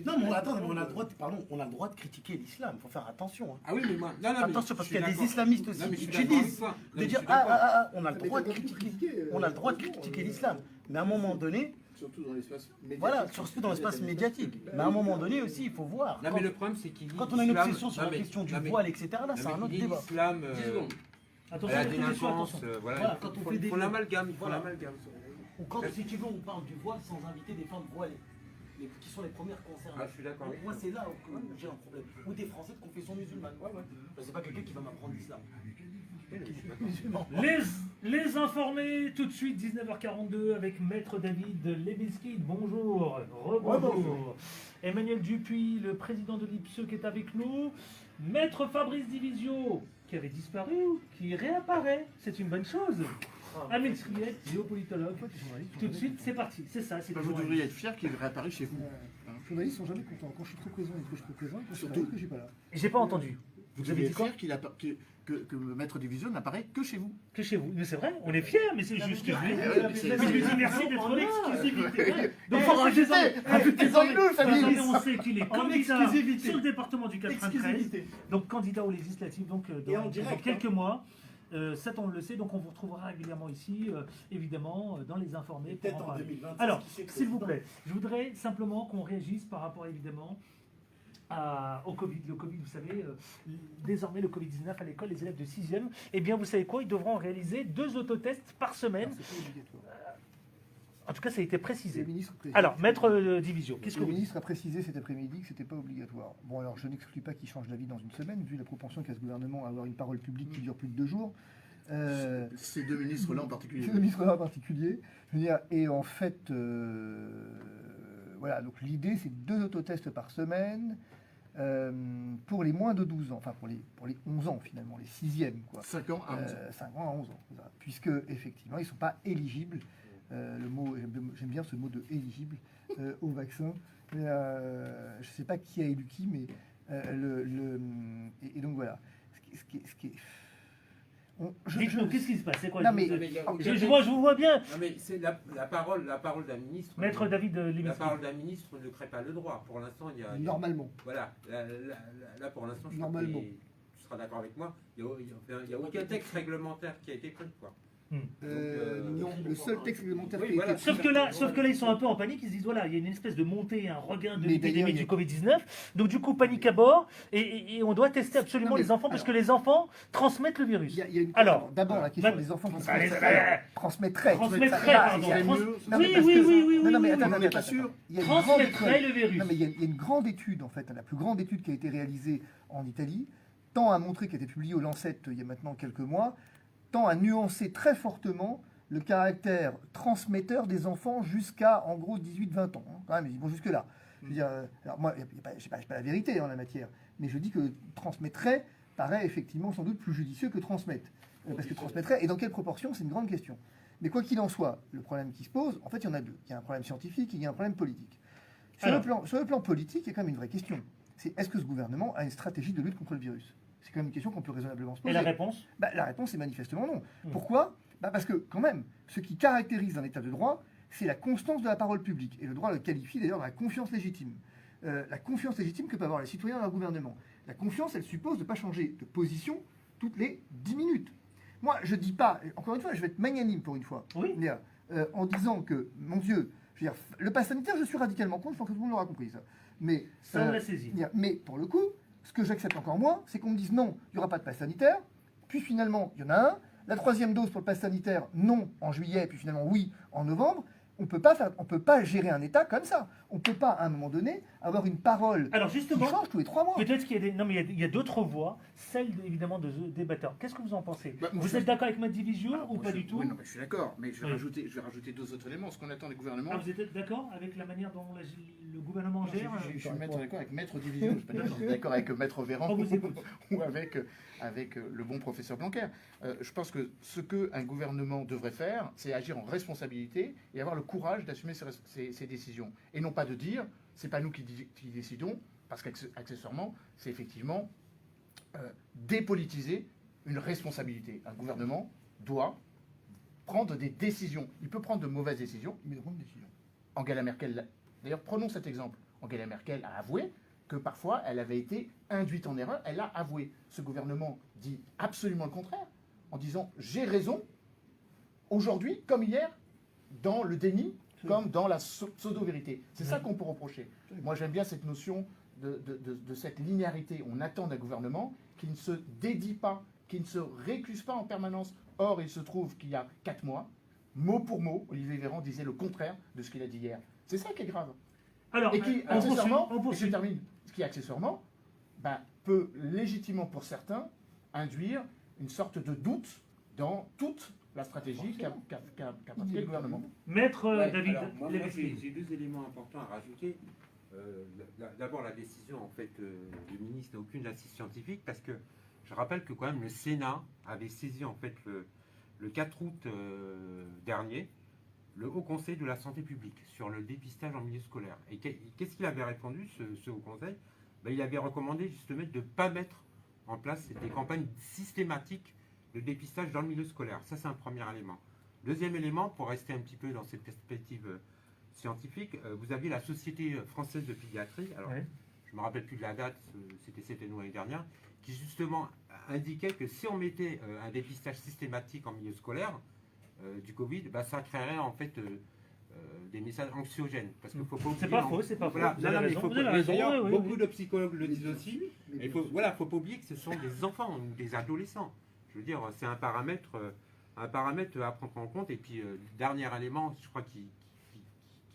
Non, mais attends, mais on a le droit, on a le droit de critiquer l'islam. Il faut faire attention. Hein. Ah oui, mais moi, non, mais Attention, parce je suis qu'il y a des d'accord. islamistes aussi Non, mais je qui suis d'accord avec utilisent toi. Non, de mais dire je suis d'accord. on a le droit de critiquer, on a le droit de critiquer l'islam. Mais à un moment donné, Surtout dans l'espace médiatique. voilà, surtout dans l'espace médiatique. Mais à un moment donné aussi, il faut voir. Non, mais le problème c'est qu'il Quand on a une obsession sur la question du voile, etc., là, c'est un autre débat. L'islam, 10 secondes. Attention, la les positions, délinquance, attention. voilà, Voilà, il quand on faut, fait il des faut jeux. l'amalgame, il faut Voilà. l'amalgame. Ou quand, si tu veux, on parle du voile sans inviter des femmes voilées, qui sont les premières concernées. Ah, je suis d'accord avec Moi, toi. c'est là où j'ai un problème. Ou des Français de confession musulmane. C'est pas quelqu'un qui va m'apprendre l'islam. Musulman. Les informés, tout de suite, 19h42 avec Maître David Lebesky. Bonjour, rebonjour. Emmanuel Dupuis, le président de l'IPSE qui est avec nous. Maître Fabrice Divisio, qui avait disparu, qui réapparaît. C'est une bonne chose. Amine Sriet, géopolitologue. Tout de suite, c'est parti. C'est ça, c'est Vous devriez être fier qu'il réapparaît chez vous. Les journalistes sont jamais contents. Quand je suis trop présent, ils disent que je suis trop présent. Quand je suis Surtout. pas là, que je suis pas là. J'ai pas entendu. Vous avez été fier que Maître Division n'apparaît que chez vous. Que chez vous. Mais c'est vrai, on est fiers, mais c'est juste que je lui ai dit. mais c'est- Je lui ai dit merci d'être là. exclusivité. Donc, faut rajouter, rajoutez-en-nous, Fabrice. désormais, on sait qu'il est En candidat exclusivité. sur le département du 93, donc candidat aux législatives donc, Et en dans direct, quelques mois. Ça, on le sait, donc on vous retrouvera régulièrement ici, évidemment, dans les informés. pour Peut-être en en parler. 2026. Alors, qui sait que s'il vous président. plaît, je voudrais simplement qu'on réagisse par rapport, évidemment, au Covid. Le Covid, vous savez, désormais le Covid-19 à l'école, les élèves de 6e, eh bien, vous savez quoi, ils devront réaliser 2 autotests par semaine. C'est pas obligatoire. En tout cas, ça a été Le précisé. ministre précise- Alors, maître Divisio, qu'est-ce que Le vous dites? ministre a précisé cet après-midi que c'était pas obligatoire. Bon, alors je n'exclus pas qu'il change d'avis dans une semaine, vu la propension qu'a ce gouvernement à avoir une parole publique qui dure plus de 2 jours. Ces deux ministres-là en particulier. Le ministre-là en particulier. Je veux dire, et en fait, voilà, donc l'idée c'est 2 autotests par semaine pour les moins de 12 ans, enfin pour les 11 ans finalement, les 6e, quoi. 5 ans à 11 ans. 5 ans à 11 ans, voilà. Puisque effectivement ils ne sont pas éligibles, le mot, j'aime bien ce mot de éligible au vaccin. Mais, je ne sais pas qui a élu qui, mais et donc voilà. Ce qui est- Dites-nous, qu'est-ce qui se passe? C'est quoi? Non, mais- Je vous vois bien. Non, mais c'est la parole d'un ministre. Maître David La Liminski. parole d'un ministre ne crée pas le droit. Pour l'instant, il y a. Normalement. Voilà. Là, pour l'instant, je crois Normalement. que tu seras d'accord avec moi. Il n'y a aucun texte réglementaire qui a été pris, quoi. Non, le seul texte réglementaire Oui, qui a voilà. été Sauf que là, ils sont un peu en panique. Ils se disent voilà, il y a une espèce de montée, un regain de Mais l'épidémie d'ailleurs, du Covid-19. Donc du coup, panique à bord, et on doit tester absolument Non, mais les enfants parce alors- que les enfants transmettent le virus. Il y a une... Alors, d'abord, la question bah, des enfants qui allez, transmettraient. Transmettrait, Ah, pardon. il y a- Trans- Non, mais Oui, parce oui, que- oui, oui, Non, non, mais oui, attends, oui. attends, pas attends. sûr. Il y a une grande Transmettrait étude. le virus. Non, mais il y a une grande étude, en fait, la plus grande étude qui a été réalisée en Italie, tend à montrer, qui a été publiée au Lancet il y a maintenant quelques mois, tend à nuancer très fortement le caractère transmetteur des enfants jusqu'à, en gros, 18-20 ans. Hein, quand même, ils vont jusque-là. Je veux dire, alors moi, je n'ai pas la vérité en la matière, mais je dis que transmettrait paraît effectivement sans doute plus judicieux que transmettre. Parce que transmettrait, et dans quelle proportion, c'est une grande question. Mais quoi qu'il en soit, le problème qui se pose, en fait, il y en a deux. Il y a un problème scientifique et il y a un problème politique. Sur le plan politique, il y a quand même une vraie question. C'est est-ce que ce gouvernement a une stratégie de lutte contre le virus? C'est quand même une question qu'on peut raisonnablement se poser. Et la réponse? La réponse est manifestement non. Pourquoi? Parce que, quand même, ce qui caractérise un état de droit, c'est la constance de la parole publique. Et le droit le qualifie d'ailleurs de la confiance légitime. La confiance légitime que peuvent avoir les citoyens dans leur gouvernement. La confiance, elle suppose de ne pas changer de position toutes les 10 minutes. Moi, je dis pas, encore une fois, je vais être magnanime pour une fois, Oui. en disant que, mon Dieu, je veux dire, le pass sanitaire, je suis radicalement contre, je pense que tout le monde l'aura compris, ça. Mais, Ça, on l'a saisi. mais pour le coup, ce que j'accepte encore moins, c'est qu'on me dise non, il n'y aura pas de pass sanitaire, puis finalement, il y en a un, la troisième dose pour le pass sanitaire, non, en juillet, puis finalement, oui, en novembre. On peut pas gérer un État comme ça. On peut pas, à un moment donné, avoir une parole Alors justement, qui change tous les 3 mois. peut-être qu'il y a des... Non, mais il y a d'autres voix, celles évidemment de débatteurs. Qu'est-ce que vous en pensez? Bah, moi, Vous je- êtes d'accord avec ma division Alors, ou moi, pas je- du tout? Oui, non, mais je suis d'accord, mais je vais, Oui. je vais rajouter deux autres éléments. Ce qu'on attend des gouvernements. Ah, vous êtes d'accord avec la manière dont le gouvernement Non, gère? je suis d'accord avec Maître Division, je suis pas d'accord avec Maître Véran On vous écoute. ou avec le bon professeur Blanquer. Je pense que ce qu'un gouvernement devrait faire, c'est agir en responsabilité et avoir le courage d'assumer ses décisions. Et non pas de dire, c'est pas nous qui décidons, parce qu'accessoirement, c'est effectivement dépolitiser une responsabilité. Un gouvernement doit prendre des décisions. Il peut prendre de mauvaises décisions, mais il doit prendre des décisions. Angela Merkel, d'ailleurs, prenons cet exemple. Angela Merkel a avoué que parfois elle avait été induite en erreur. Elle l'a avoué. Ce gouvernement dit absolument le contraire, en disant j'ai raison aujourd'hui comme hier dans le déni, comme dans la pseudo-vérité. C'est ça qu'on peut reprocher. Moi, j'aime bien cette notion de cette linéarité. On attend d'un gouvernement qui ne se dédie pas, qui ne se récuse pas en permanence. Or, il se trouve qu'il y a 4 mois, mot pour mot, Olivier Véran disait le contraire de ce qu'il a dit hier. C'est ça qui est grave. Alors, Et qui, on accessoirement, poursuit. et je termine, ce qui, accessoirement, peut légitimement, pour certains, induire une sorte de doute dans toute la stratégie qu'a pratiqué le gouvernement. Maître Ouais, David alors, moi, Liminski. j'ai deux éléments importants à rajouter. D'abord, la décision, en fait, du ministre n'a aucune assise scientifique, parce que je rappelle que quand même le Sénat avait saisi, en fait, le 4 août dernier, le Haut Conseil de la Santé publique sur le dépistage en milieu scolaire. Et qu'est-ce qu'il avait répondu, ce Haut Conseil? Il avait recommandé justement de ne pas mettre en place des campagnes systématiques de dépistage dans le milieu scolaire. Ça, c'est un premier élément. Deuxième élément, pour rester un petit peu dans cette perspective scientifique, vous aviez la Société française de pédiatrie, alors Ouais. je ne me rappelle plus de la date, c'était cette année dernière, qui justement indiquait que si on mettait un dépistage systématique en milieu scolaire du Covid, ça créerait en fait des messages anxiogènes. Parce qu'il faut pas oublier. C'est pas faux, c'est pas faux. Voilà. Vous avez Non, mais raison, faut vous avez pas- raison, d'ailleurs, oui, beaucoup oui. de psychologues le disent aussi. Mais Et il faut pas oublier que ce sont des enfants ou des adolescents. Je veux dire, c'est un paramètre à prendre en compte. Et puis, dernier élément, je crois qui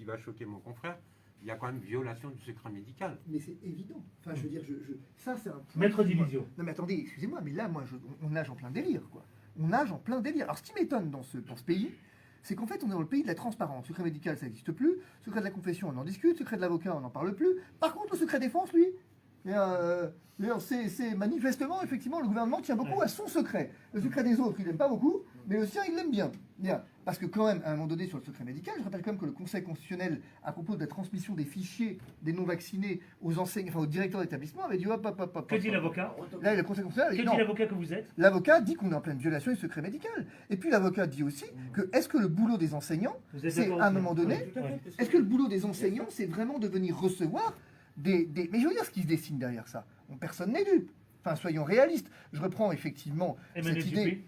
va choquer mon confrère, il y a quand même violation du secret médical. Mais c'est évident. Enfin, je veux dire, ça, c'est un point. Maître Division. Non, mais attendez, excusez-moi, mais là, on nage en plein délire, quoi. On nage en plein délire. Alors, ce qui m'étonne dans ce pays, c'est qu'en fait, on est dans le pays de la transparence. Secret médical, ça n'existe plus. Secret de la confession, on en discute. Secret de l'avocat, on n'en parle plus. Par contre, le secret défense, lui, c'est manifestement, effectivement, le gouvernement tient beaucoup à son secret. Le secret des autres, il n'aime pas beaucoup. Mais le sien, il l'aime bien. Bien. Parce que quand même, à un moment donné, sur le secret médical, je rappelle quand même que le Conseil constitutionnel, à propos de la transmission des fichiers des non-vaccinés aux enseignants, enfin aux directeurs d'établissement, avait dit hop, hop, hop, hop. Que dit l'avocat? Là, le Conseil constitutionnel a Que dit dit non. l'avocat que vous êtes? L'avocat dit qu'on est en pleine violation du secret médical. Et puis l'avocat dit aussi que est-ce que le boulot des enseignants, Vous êtes c'est d'accord à un aussi? moment donné, Tout à fait. est-ce que le boulot des enseignants, c'est vraiment de venir recevoir des... Mais je veux dire ce qui se dessine derrière ça. Bon, personne n'est dupe. Enfin, soyons réalistes. Je reprends effectivement Emmanuel cette idée. Juppé.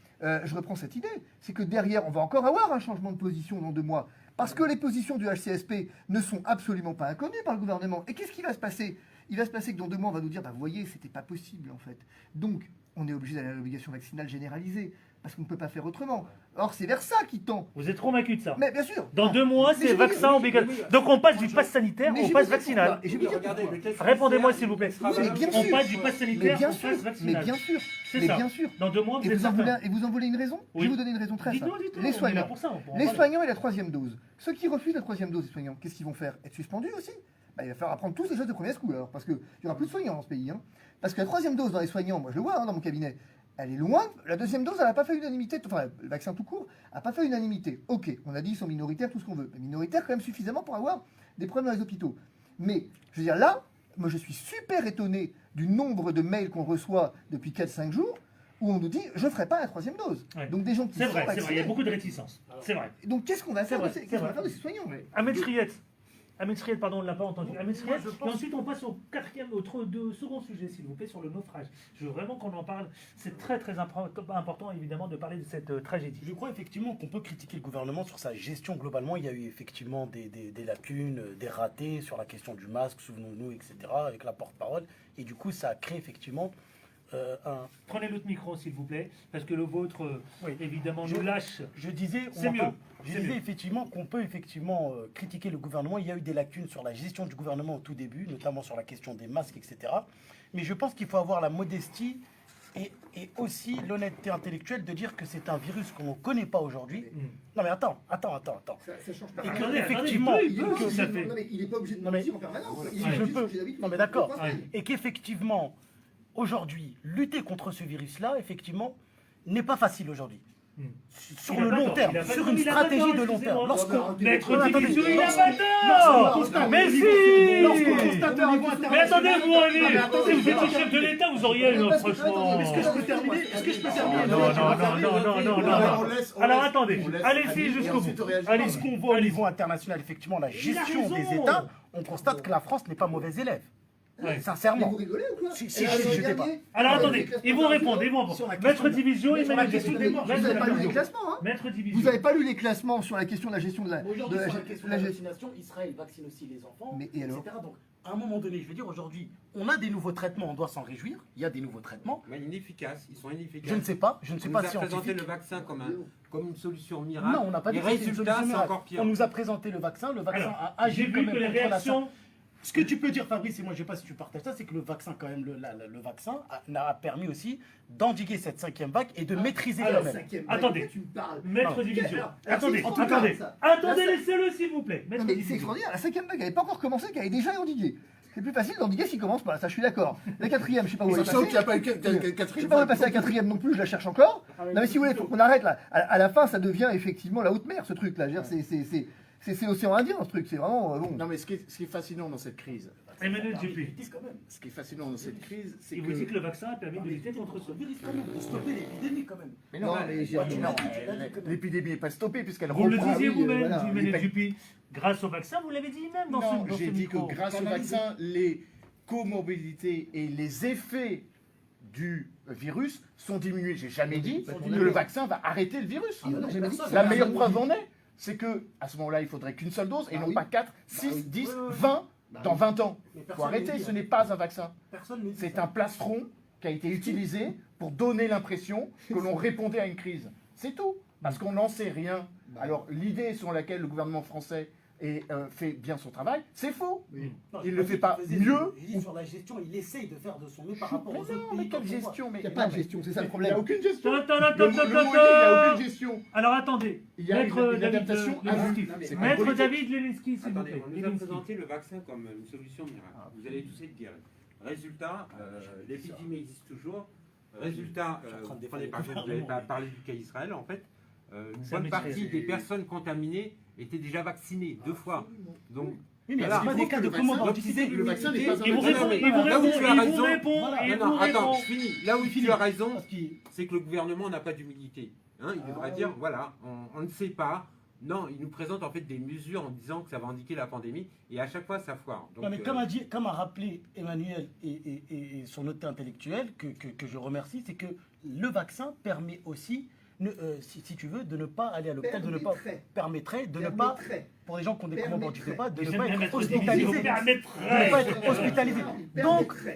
Je reprends cette idée. C'est que derrière, on va encore avoir un changement de position dans 2 mois. Parce que les positions du HCSP ne sont absolument pas inconnues par le gouvernement. Et qu'est-ce qui va se passer? Il va se passer que dans 2 mois, on va nous dire, bah, vous voyez, c'était pas possible en fait. Donc, on est obligé d'aller à l'obligation vaccinale généralisée. Parce qu'on ne peut pas faire autrement. Or, c'est vers ça qui tend. Vous êtes convaincu de ça? Mais bien sûr. Dans Non. 2 mois, Mais c'est je veux vaccin dire, obligatoire. Donc on passe du pass sanitaire Mais au je pass veux dire vaccinal. pourquoi. Et je veux dire Regardez, pourquoi. le test Répondez-moi s'il vous plaît. Oui, mais bien On sûr. passe du pass Mais sanitaire bien au sûr. pass Mais vaccinal. bien sûr. C'est Mais ça. bien sûr. Dans 2 mois, vous Et êtes certain. vous en voulez une raison? Je Oui. vais vous donner une raison très simple. Dites-nous, dites-nous. Les On est là soignants. pour ça, on peut en Les parler. soignants et la 3e dose. Ceux qui refusent la 3e dose, les soignants, qu'est-ce qu'ils vont faire? Être suspendus aussi? Bah, il va falloir apprendre tous les choses de première school alors, parce qu'il n'y aura plus de soignants dans ce pays. Hein. Parce que la 3e dose dans les soignants, moi je le vois hein, dans mon cabinet, elle est loin. La 2e dose, elle n'a pas fait unanimité. Enfin, le vaccin tout court n'a pas fait unanimité. Ok, on a dit ils sont minoritaires, tout ce qu'on veut. Mais minoritaires quand même suffisamment pour avoir des problèmes dans les hôpitaux. Mais, je veux dire, là, moi je suis super étonné du nombre de mails qu'on reçoit depuis 4-5 jours où on nous dit je ne ferai pas la 3e dose. Ouais. Donc des gens qui C'est sont vrai, c'est vrai. Il y a vaccinés. beaucoup de réticence. C'est vrai. Donc qu'est-ce qu'on va faire vrai, de ces, c'est qu'est-ce qu'on va vrai. faire de ces soignants? Ahmed Sriet. Ahmed Sriet, pardon, on ne l'a pas entendu. Ahmed Sriet, Moi, je pense- et ensuite on passe au second sujet, s'il vous plaît, sur le naufrage. Je veux vraiment qu'on en parle. C'est très très important, évidemment, de parler de cette tragédie. Je crois effectivement qu'on peut critiquer le gouvernement sur sa gestion globalement. Il y a eu effectivement des lacunes, des ratés sur la question du masque, souvenons-nous, etc., avec la porte-parole. Et du coup, ça a créé effectivement un... Prenez l'autre micro, s'il vous plaît, parce que le vôtre, Oui. évidemment, Je- nous lâche. Je disais, on C'est entend- mieux. Je C'est disais mieux. effectivement qu'on peut effectivement critiquer le gouvernement. Il y a eu des lacunes sur la gestion du gouvernement au tout début, notamment sur la question des masques, etc. Mais je pense qu'il faut avoir la modestie et aussi l'honnêteté intellectuelle de dire que c'est un virus qu'on ne connaît pas aujourd'hui. Non mais attends. Ça change pas. Et que Attendez, effectivement, attendez, Il est que obligé- ça non, fait. mais il n'est pas obligé de Non, mais- mentir en permanence. Il est si je obligé de peux, changer d'avis non mais toutes les d'accord, 3 semaines. et qu'effectivement, aujourd'hui, lutter contre ce virus-là, effectivement, n'est pas facile aujourd'hui. Sur Il a le pas long tort, terme, il a pas sur tort, une il a pas stratégie tort, de long excusez-moi. terme. Lorsqu'on... Maître Non, attendez, Division, il a lorsqu'on- pas tort. Mais si. Lorsqu'on constate un niveau Mais attendez, vous, allez. Non, mais attendez, Si vous étiez attendez. chef de l'État, vous auriez une Parce que- franchement. attendez, Est-ce que je peux terminer Est-ce que je peux terminer Non. Alors attendez, allez-y jusqu'au bout. Allez, Ce qu'on voit au niveau international, effectivement, la gestion raison. des États, on constate que la France n'est pas mauvais élève. Ouais. Mais Sincèrement. vous rigolez ou quoi Si, Et je le débat. dernier, Alors avec attendez, les classements ils vont répondre, internationaux, Sur la Maître question- Division et sur la Maître question des morts, Vous n'avez pas lu les Division. classements, hein? Maître Vous Division. n'avez pas lu les classements sur la question de la gestion de la... Aujourd'hui, de la- sur la question de la la gestion- vaccination, Israël vaccine aussi les enfants, Mais et alors etc. Donc, À un moment donné, je veux dire, aujourd'hui, on a des nouveaux traitements, on doit s'en réjouir. Il y a des nouveaux traitements. Mais inefficaces, ils sont inefficaces. Je ne sais pas, je ne sais On pas nous a présenté scientifique. le vaccin comme une solution miracle. Non, on n'a pas dit Les que c'était une résultats, solution c'est miracle. encore pire. On nous a présenté le vaccin Alors, a j'ai agi quand vu même que les contre la réactions. Ce que tu peux dire, Fabrice, et moi je ne sais pas si tu partages ça, c'est que le vaccin, quand même, le vaccin a permis aussi d'endiguer cette 5e vague et de maîtriser alors, quand même. Attendez. Tu me parles. Maître Non. Division. Alors, Attendez, c'est attendez. ça. Attendez, La- laissez-le s'il vous plaît. Maître Non mais c'est Division. extraordinaire, la 5e vague n'avait pas encore commencé, qu'elle est déjà endiguée. C'est plus facile d'endiguer s'il commence pas, ça je suis d'accord. La 4e, je sais pas où elle est Sachant qu'il n'y a passée. pas eu Je sais quatrième pas où est vague. passée la 4e non plus, je la cherche encore. Non mais si vous voulez, il faut qu'on arrête là. À la fin, ça devient effectivement la haute mer ce truc là. Je veux dire, c'est l'océan Indien ce truc, c'est vraiment bon. Non, mais ce qui est fascinant dans cette crise, Emmanuel Juppé. quand même. ce qui est fascinant dans cette crise, c'est Il que. vous dit que le vaccin a permis de lutter contre ce virus. Pour stopper l'épidémie quand même. Mais Non, mais j'ai dit non. l'épidémie n'est pas stoppée puisqu'elle Vous le reprend. disiez oui, vous-même, voilà. Emmanuel Juppé. Grâce au vaccin, vous l'avez dit même dans Non, ce j'ai dit que micro. grâce au vaccin, les comorbidités et les effets du virus sont diminués. J'ai jamais dit que le vaccin va arrêter le virus. Ah, non, j'ai pas dit ça. La meilleure preuve en est, c'est que à ce moment-là, il faudrait qu'une seule dose et Ah non oui. pas 4, 6, oui. 10, Oui, oui, oui. 20 dans 20 ans. Mais Il faut personne arrêter, ne dit, ce hein. n'est pas un vaccin. Personne ne dit C'est ça. un plastron qui a été utilisé pour donner l'impression que l'on répondait à une crise. C'est tout, parce qu'on n'en sait rien. Alors l'idée sur laquelle le gouvernement français fait bien son travail, c'est faux. Non, Il j'ai le dit fait qu'il pas faisait mieux. J'ai dit sur la gestion, il essaye de faire de son mieux par rapport aux autres Non, mais pays. quelle comme on voit. gestion mais Il n'y a pas de gestion, c'est ça le Il n'y a problème. aucune gestion. Attends, Le attends, mot- le attends, mot est, il n'y a attends. aucune gestion. Alors attendez. Il y a Maître une David adaptation à Lelinski. vue. C'est pas Maître politique. David Lelinski, s'il vous Attendez, plaît. on nous a Lelinski. présenté le vaccin comme une solution miracle. Vous allez tous être guéris. Résultat, l'épidémie existe toujours. Résultat, Je suis en train de prenez par exemple, vous n'avez pas parlé du cas Israël en fait. une Ça bonne m'est partie très- des personnes contaminées étaient déjà vaccinées 2 fois. Donc, Oui, mais Voilà. c'est pas des cas de Le comment vaccin- participer. le vaccin n'est pas un Il vous vaccin. répond, mais il vous là où répond, tu as il raison- vous répond, Voilà. il non, non, vous attends, répond. je finis. Là où Fini. tu as raison, Parce qu'il- c'est que le gouvernement n'a pas d'humilité. Hein, il devrait dire, voilà, on ne sait pas. Non, il nous présente en fait des mesures en disant que ça va indiquer la pandémie, et à chaque fois ça foire. Donc, Non, mais comme a rappelé Emmanuel et son hôte intellectuel, que je remercie, c'est que le vaccin permet aussi, si tu veux, de ne pas aller à l'hôpital, de ne pas permettrait de ne pas, pour les gens qui ont des comorbidités, de ne J'aime pas bien être mettre hospitalisé. des De ne pas permettrait. être hospitalisé.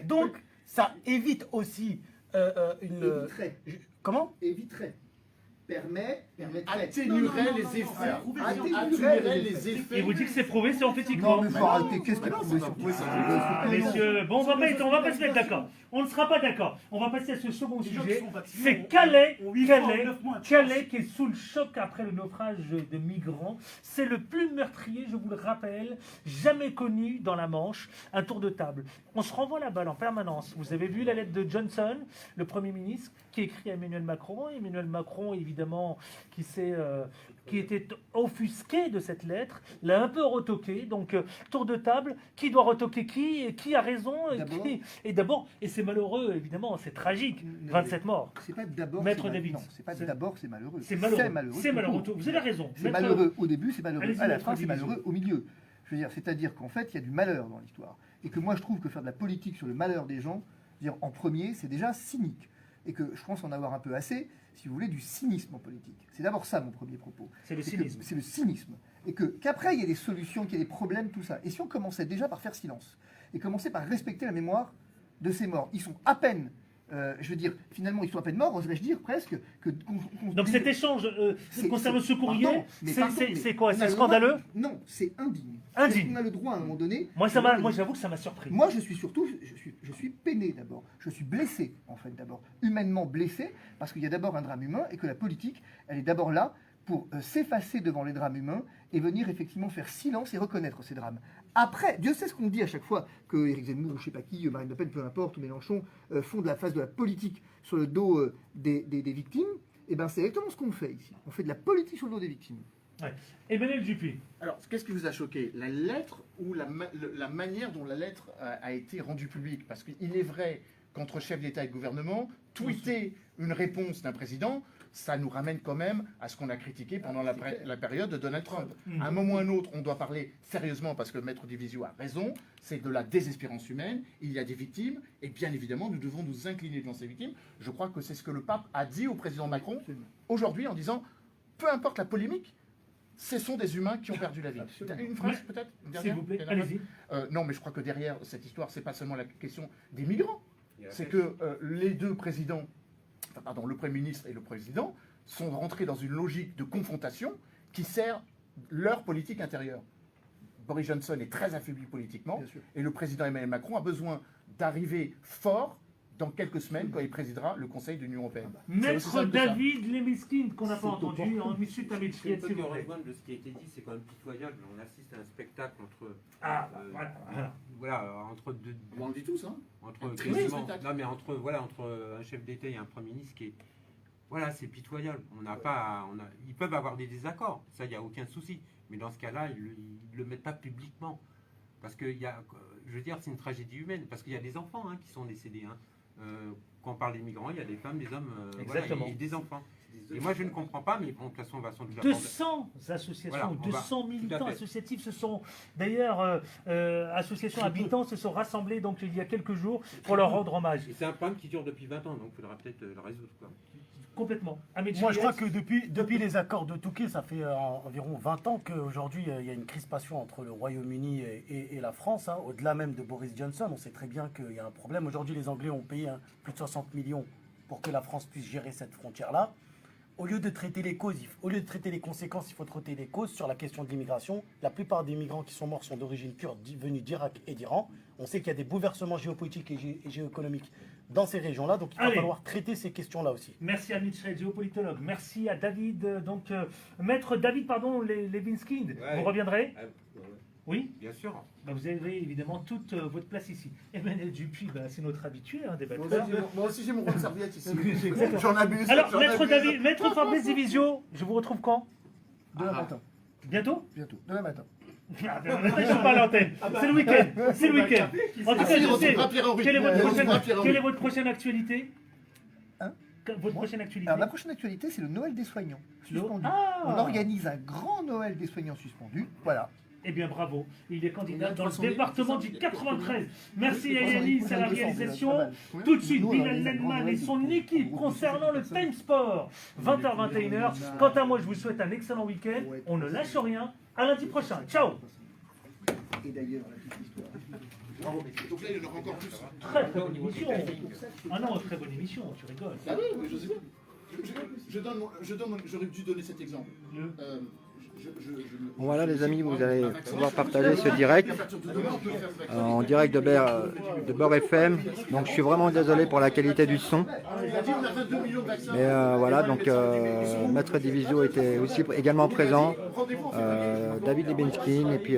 Donc, ça évite aussi une. Éviterait. Comment? Éviterait. Permettrait. Atténuerait les effets. Atténuerait les effets. Il vous dit que c'est prouvé scientifiquement. Non, mais faut arrêter. Qu'est-ce qu'il y a prouvé sur quoi ça? Messieurs, bon, on va pas se mettre d'accord. On ne sera pas d'accord. On va passer à ce second Les gens qui sujet. sont vaccinés C'est ont- Calais, ont 8 mois, 9 mois de Calais qui est sous le choc après le naufrage de migrants. C'est le plus meurtrier, je vous le rappelle, jamais connu dans la Manche. Un tour de table. On se renvoie la balle en permanence. Vous avez vu la lettre de Johnson, le Premier ministre, qui écrit à Emmanuel Macron. Emmanuel Macron, évidemment, qui était offusqué de cette lettre, l'a un peu retoqué. Donc, tour de table, qui doit retoquer qui, et qui a raison, et d'abord, et c'est malheureux, évidemment, c'est tragique, 27 morts. C'est pas d'abord. Maître c'est David. Non, c'est pas d'abord, c'est malheureux. C'est malheureux. C'est tout malheureux. court. Vous avez raison. C'est Maître- malheureux au début, c'est malheureux Allez-y, à la maître fin, c'est Division. malheureux au milieu. Je veux dire, c'est-à-dire qu'en fait, il y a du malheur dans l'histoire. Et que moi, je trouve que faire de la politique sur le malheur des gens, dire en premier, c'est déjà cynique. Et que je pense en avoir un peu assez, si vous voulez, du cynisme en politique. C'est d'abord ça mon premier propos. C'est le que cynisme. C'est le cynisme. Et qu'après, il y a des solutions, qu'il y a des problèmes, tout ça. Et si on commençait déjà par faire silence, et commencer par respecter la mémoire de ces morts, ils sont à peine, je veux dire, finalement, ils sont à peine morts, oserais-je dire presque. Donc cet échange concernant ce courrier, Pardon, mais c'est quoi? on a C'est le droit- scandaleux? Non, c'est indigne. Indigne. On a le droit à un moment donné. Moi, j'avoue que ça m'a surpris. Moi, je suis surtout, je suis peiné d'abord. Je suis blessé, en fait, d'abord. Humainement blessé, parce qu'il y a d'abord un drame humain et que la politique, elle est d'abord là pour s'effacer devant les drames humains et venir effectivement faire silence et reconnaître ces drames. Après, Dieu sait ce qu'on dit à chaque fois que Éric Zemmour ou je sais pas qui, Marine Le Pen, peu importe, ou Mélenchon font de la phase de la politique sur le dos des victimes. Et ben, c'est exactement ce qu'on fait ici. On fait de la politique sur le dos des victimes. Ouais. Emmanuel Dupuis. Alors, qu'est-ce qui vous a choqué? La lettre ou la manière dont la lettre a été rendue publique? Parce qu'il est vrai qu'entre chefs d'État et de gouvernement, tweeter une réponse d'un président, ça nous ramène quand même à ce qu'on a critiqué pendant la période de Donald Trump. À un moment ou à un autre, on doit parler sérieusement, parce que Maître Divisio a raison, c'est de la désespérance humaine, il y a des victimes, et bien évidemment, nous devons nous incliner devant ces victimes. Je crois que c'est ce que le pape a dit au président Macron aujourd'hui en disant, peu importe la polémique, ce sont des humains qui ont perdu la vie. Une phrase peut-être une S'il dernière vous plaît, dernière allez-y. phrase non, mais je crois que derrière cette histoire, c'est pas seulement la question des migrants. C'est que les deux présidents, pardon, le Premier ministre et le président, sont rentrés dans une logique de confrontation qui sert leur politique intérieure. Boris Johnson est très affaibli politiquement, et le président Emmanuel Macron a besoin d'arriver fort dans quelques semaines quand il présidera le Conseil de l'Union européenne. C'est aussi Maître simple que ça. David Lemiskin, qu'on n'a pas entendu, en suite à Ce Mitchell, que s'il vous je plaît. rejoins de ce qui a été dit, c'est quand même pitoyable. On assiste à un spectacle entre. Voilà. Voilà, entre deux. On le dit tous, hein. Entre Un triste quasiment- spectacle. non mais entre un chef d'État et un Premier ministre qui est. Voilà, c'est pitoyable. On n'a pas. Ils peuvent avoir des désaccords, ça, il n'y a aucun souci. Mais dans ce cas-là, ils ne le mettent pas publiquement. Parce que, je veux dire, c'est une tragédie humaine. Parce qu'il y a des enfants qui sont décédés. Quand on parle des migrants, il y a des femmes, des hommes, Exactement. et des enfants. Et moi, je ne comprends pas, mais bon, de toute façon, on va sans doute 200 associations, Voilà, on va- 200 tout militants à fait. associatifs se sont, d'ailleurs, associations habitants se sont rassemblés donc il y a quelques jours pour leur rendre hommage. Et c'est un problème qui dure depuis 20 ans, donc il faudra peut-être le résoudre. Quoi. Complètement. Moi, je crois que depuis les accords de Touquet, ça fait environ 20 ans qu'aujourd'hui, il y a une crispation entre le Royaume-Uni et la France, au-delà même de Boris Johnson. On sait très bien qu'il y a un problème. Aujourd'hui, les Anglais ont payé plus de 60 millions pour que la France puisse gérer cette frontière-là. Au lieu de traiter les causes, au lieu de traiter les conséquences, il faut traiter les causes sur la question de l'immigration. La plupart des migrants qui sont morts sont d'origine kurde, venus d'Irak et d'Iran. On sait qu'il y a des bouleversements géopolitiques et géoéconomiques dans ces régions-là, donc il va Allez. falloir traiter ces questions-là aussi. Merci à Mitchell, géopolitologue. Merci à David, Maître David, Levinsky. Ouais. Vous reviendrez? Ah, ouais. Oui, Bien sûr. bah, vous avez évidemment toute votre place ici. Emmanuel Dupuis, bah, c'est notre habitué, hein, des Moi batteurs. aussi, j'ai mon rôle de serviette ici. C'est exactement. J'en abuse. Alors, j'en Maître, abuse. Maître Fabrice Divisio, je vous retrouve quand? Demain matin. Bientôt? Bientôt. Demain matin. Ah, demain matin, je suis pas à l'antenne. C'est le week-end. C'est le week-end. En tout cas, je sais. Quelle est votre prochaine actualité? Hein? Votre prochaine actualité? Alors, la prochaine actualité, c'est le Noël des soignants. Suspendu. Ah. On organise un grand Noël des soignants suspendu. Voilà. Eh bien, bravo. Il est candidat Il a dans le 300 000, département du 93. Merci à Yanis à la réalisation. Pas mal. Tout de suite, Nous, on Bilal organise un grand Nenman Noël et son pour- équipe pour- concernant le Time Sport. 20h-21h. Quant à moi, je vous souhaite un excellent week-end. On ne lâche rien. À lundi prochain. Ciao. Et d'ailleurs, la petite histoire. Donc là, il y en aura encore plus. Très très bonne émission. Ah non, très bonne émission. Tu rigoles. Ah oui, mais je sais pas. J'aurais dû donner cet exemple. Bon, voilà les amis, vous allez pouvoir partager ce direct en direct de Beurre FM. Donc je suis vraiment désolé pour la qualité du son. Mais voilà, donc Maître Divisio était aussi également présent, David Libeskind et puis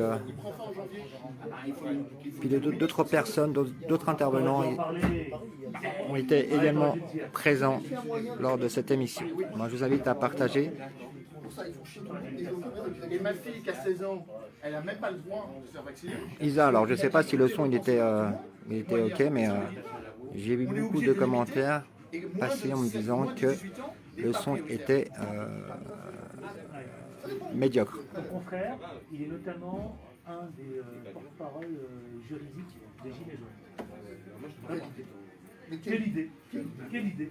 d'autres personnes, d'autres intervenants ont été également présents lors de cette émission. Moi je vous invite à partager. Et ma fille qui a 16 ans, elle n'a même pas le droit de se faire vacciner. Isa, alors je ne sais pas si le son il était ok, mais j'ai vu beaucoup de commentaires passer en me disant que le son était médiocre. Mon confrère, il est notamment un des porte-parole juridiques des Gilets jaunes. Quelle idée. Quelle idée.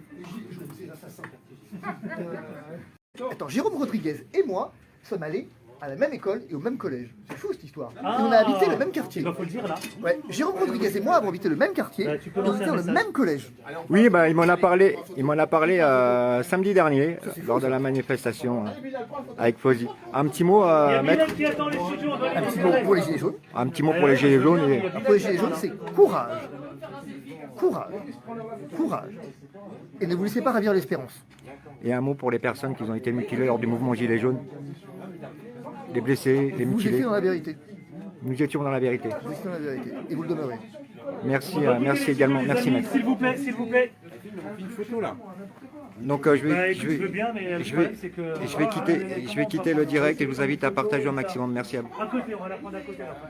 Attends, Jérôme Rodriguez et moi sommes allés à la même école et au même collège. C'est fou cette histoire. Ah. Et on a habité le même quartier. Il faut le dire là. Ouais, Jérôme Rodriguez et moi avons habité le même quartier Ouais, tu peux et on lancer était un dans le message. même collège. Oui, bah, il m'en a parlé samedi dernier lors de la manifestation avec Fosy. Un petit mot, Il y a Maître, Bilal qui attend les studios. On doit Un les petit mot pour les gilets jaunes. un petit mot pour les Gilets jaunes. Et... Pour les gilets jaunes, c'est courage. Courage. Courage. Et ne vous laissez pas ravir l'espérance. Et un mot pour les personnes qui ont été mutilées lors du mouvement Gilets jaunes. Les blessés, les Vous étiez mutilés. dans la vérité. Nous étions dans la vérité. Vous étiez dans la vérité. Et vous le demeurez. Merci, merci également. Merci, Maître. S'il vous plaît, s'il vous plaît. Une photo là. Donc je Bah, vais, écoute, je veux bien, mais le je problème, vais, c'est que... je vais quitter le direct et je vous invite à partager au maximum. Merci à vous. À côté, on va la prendre à côté la photo.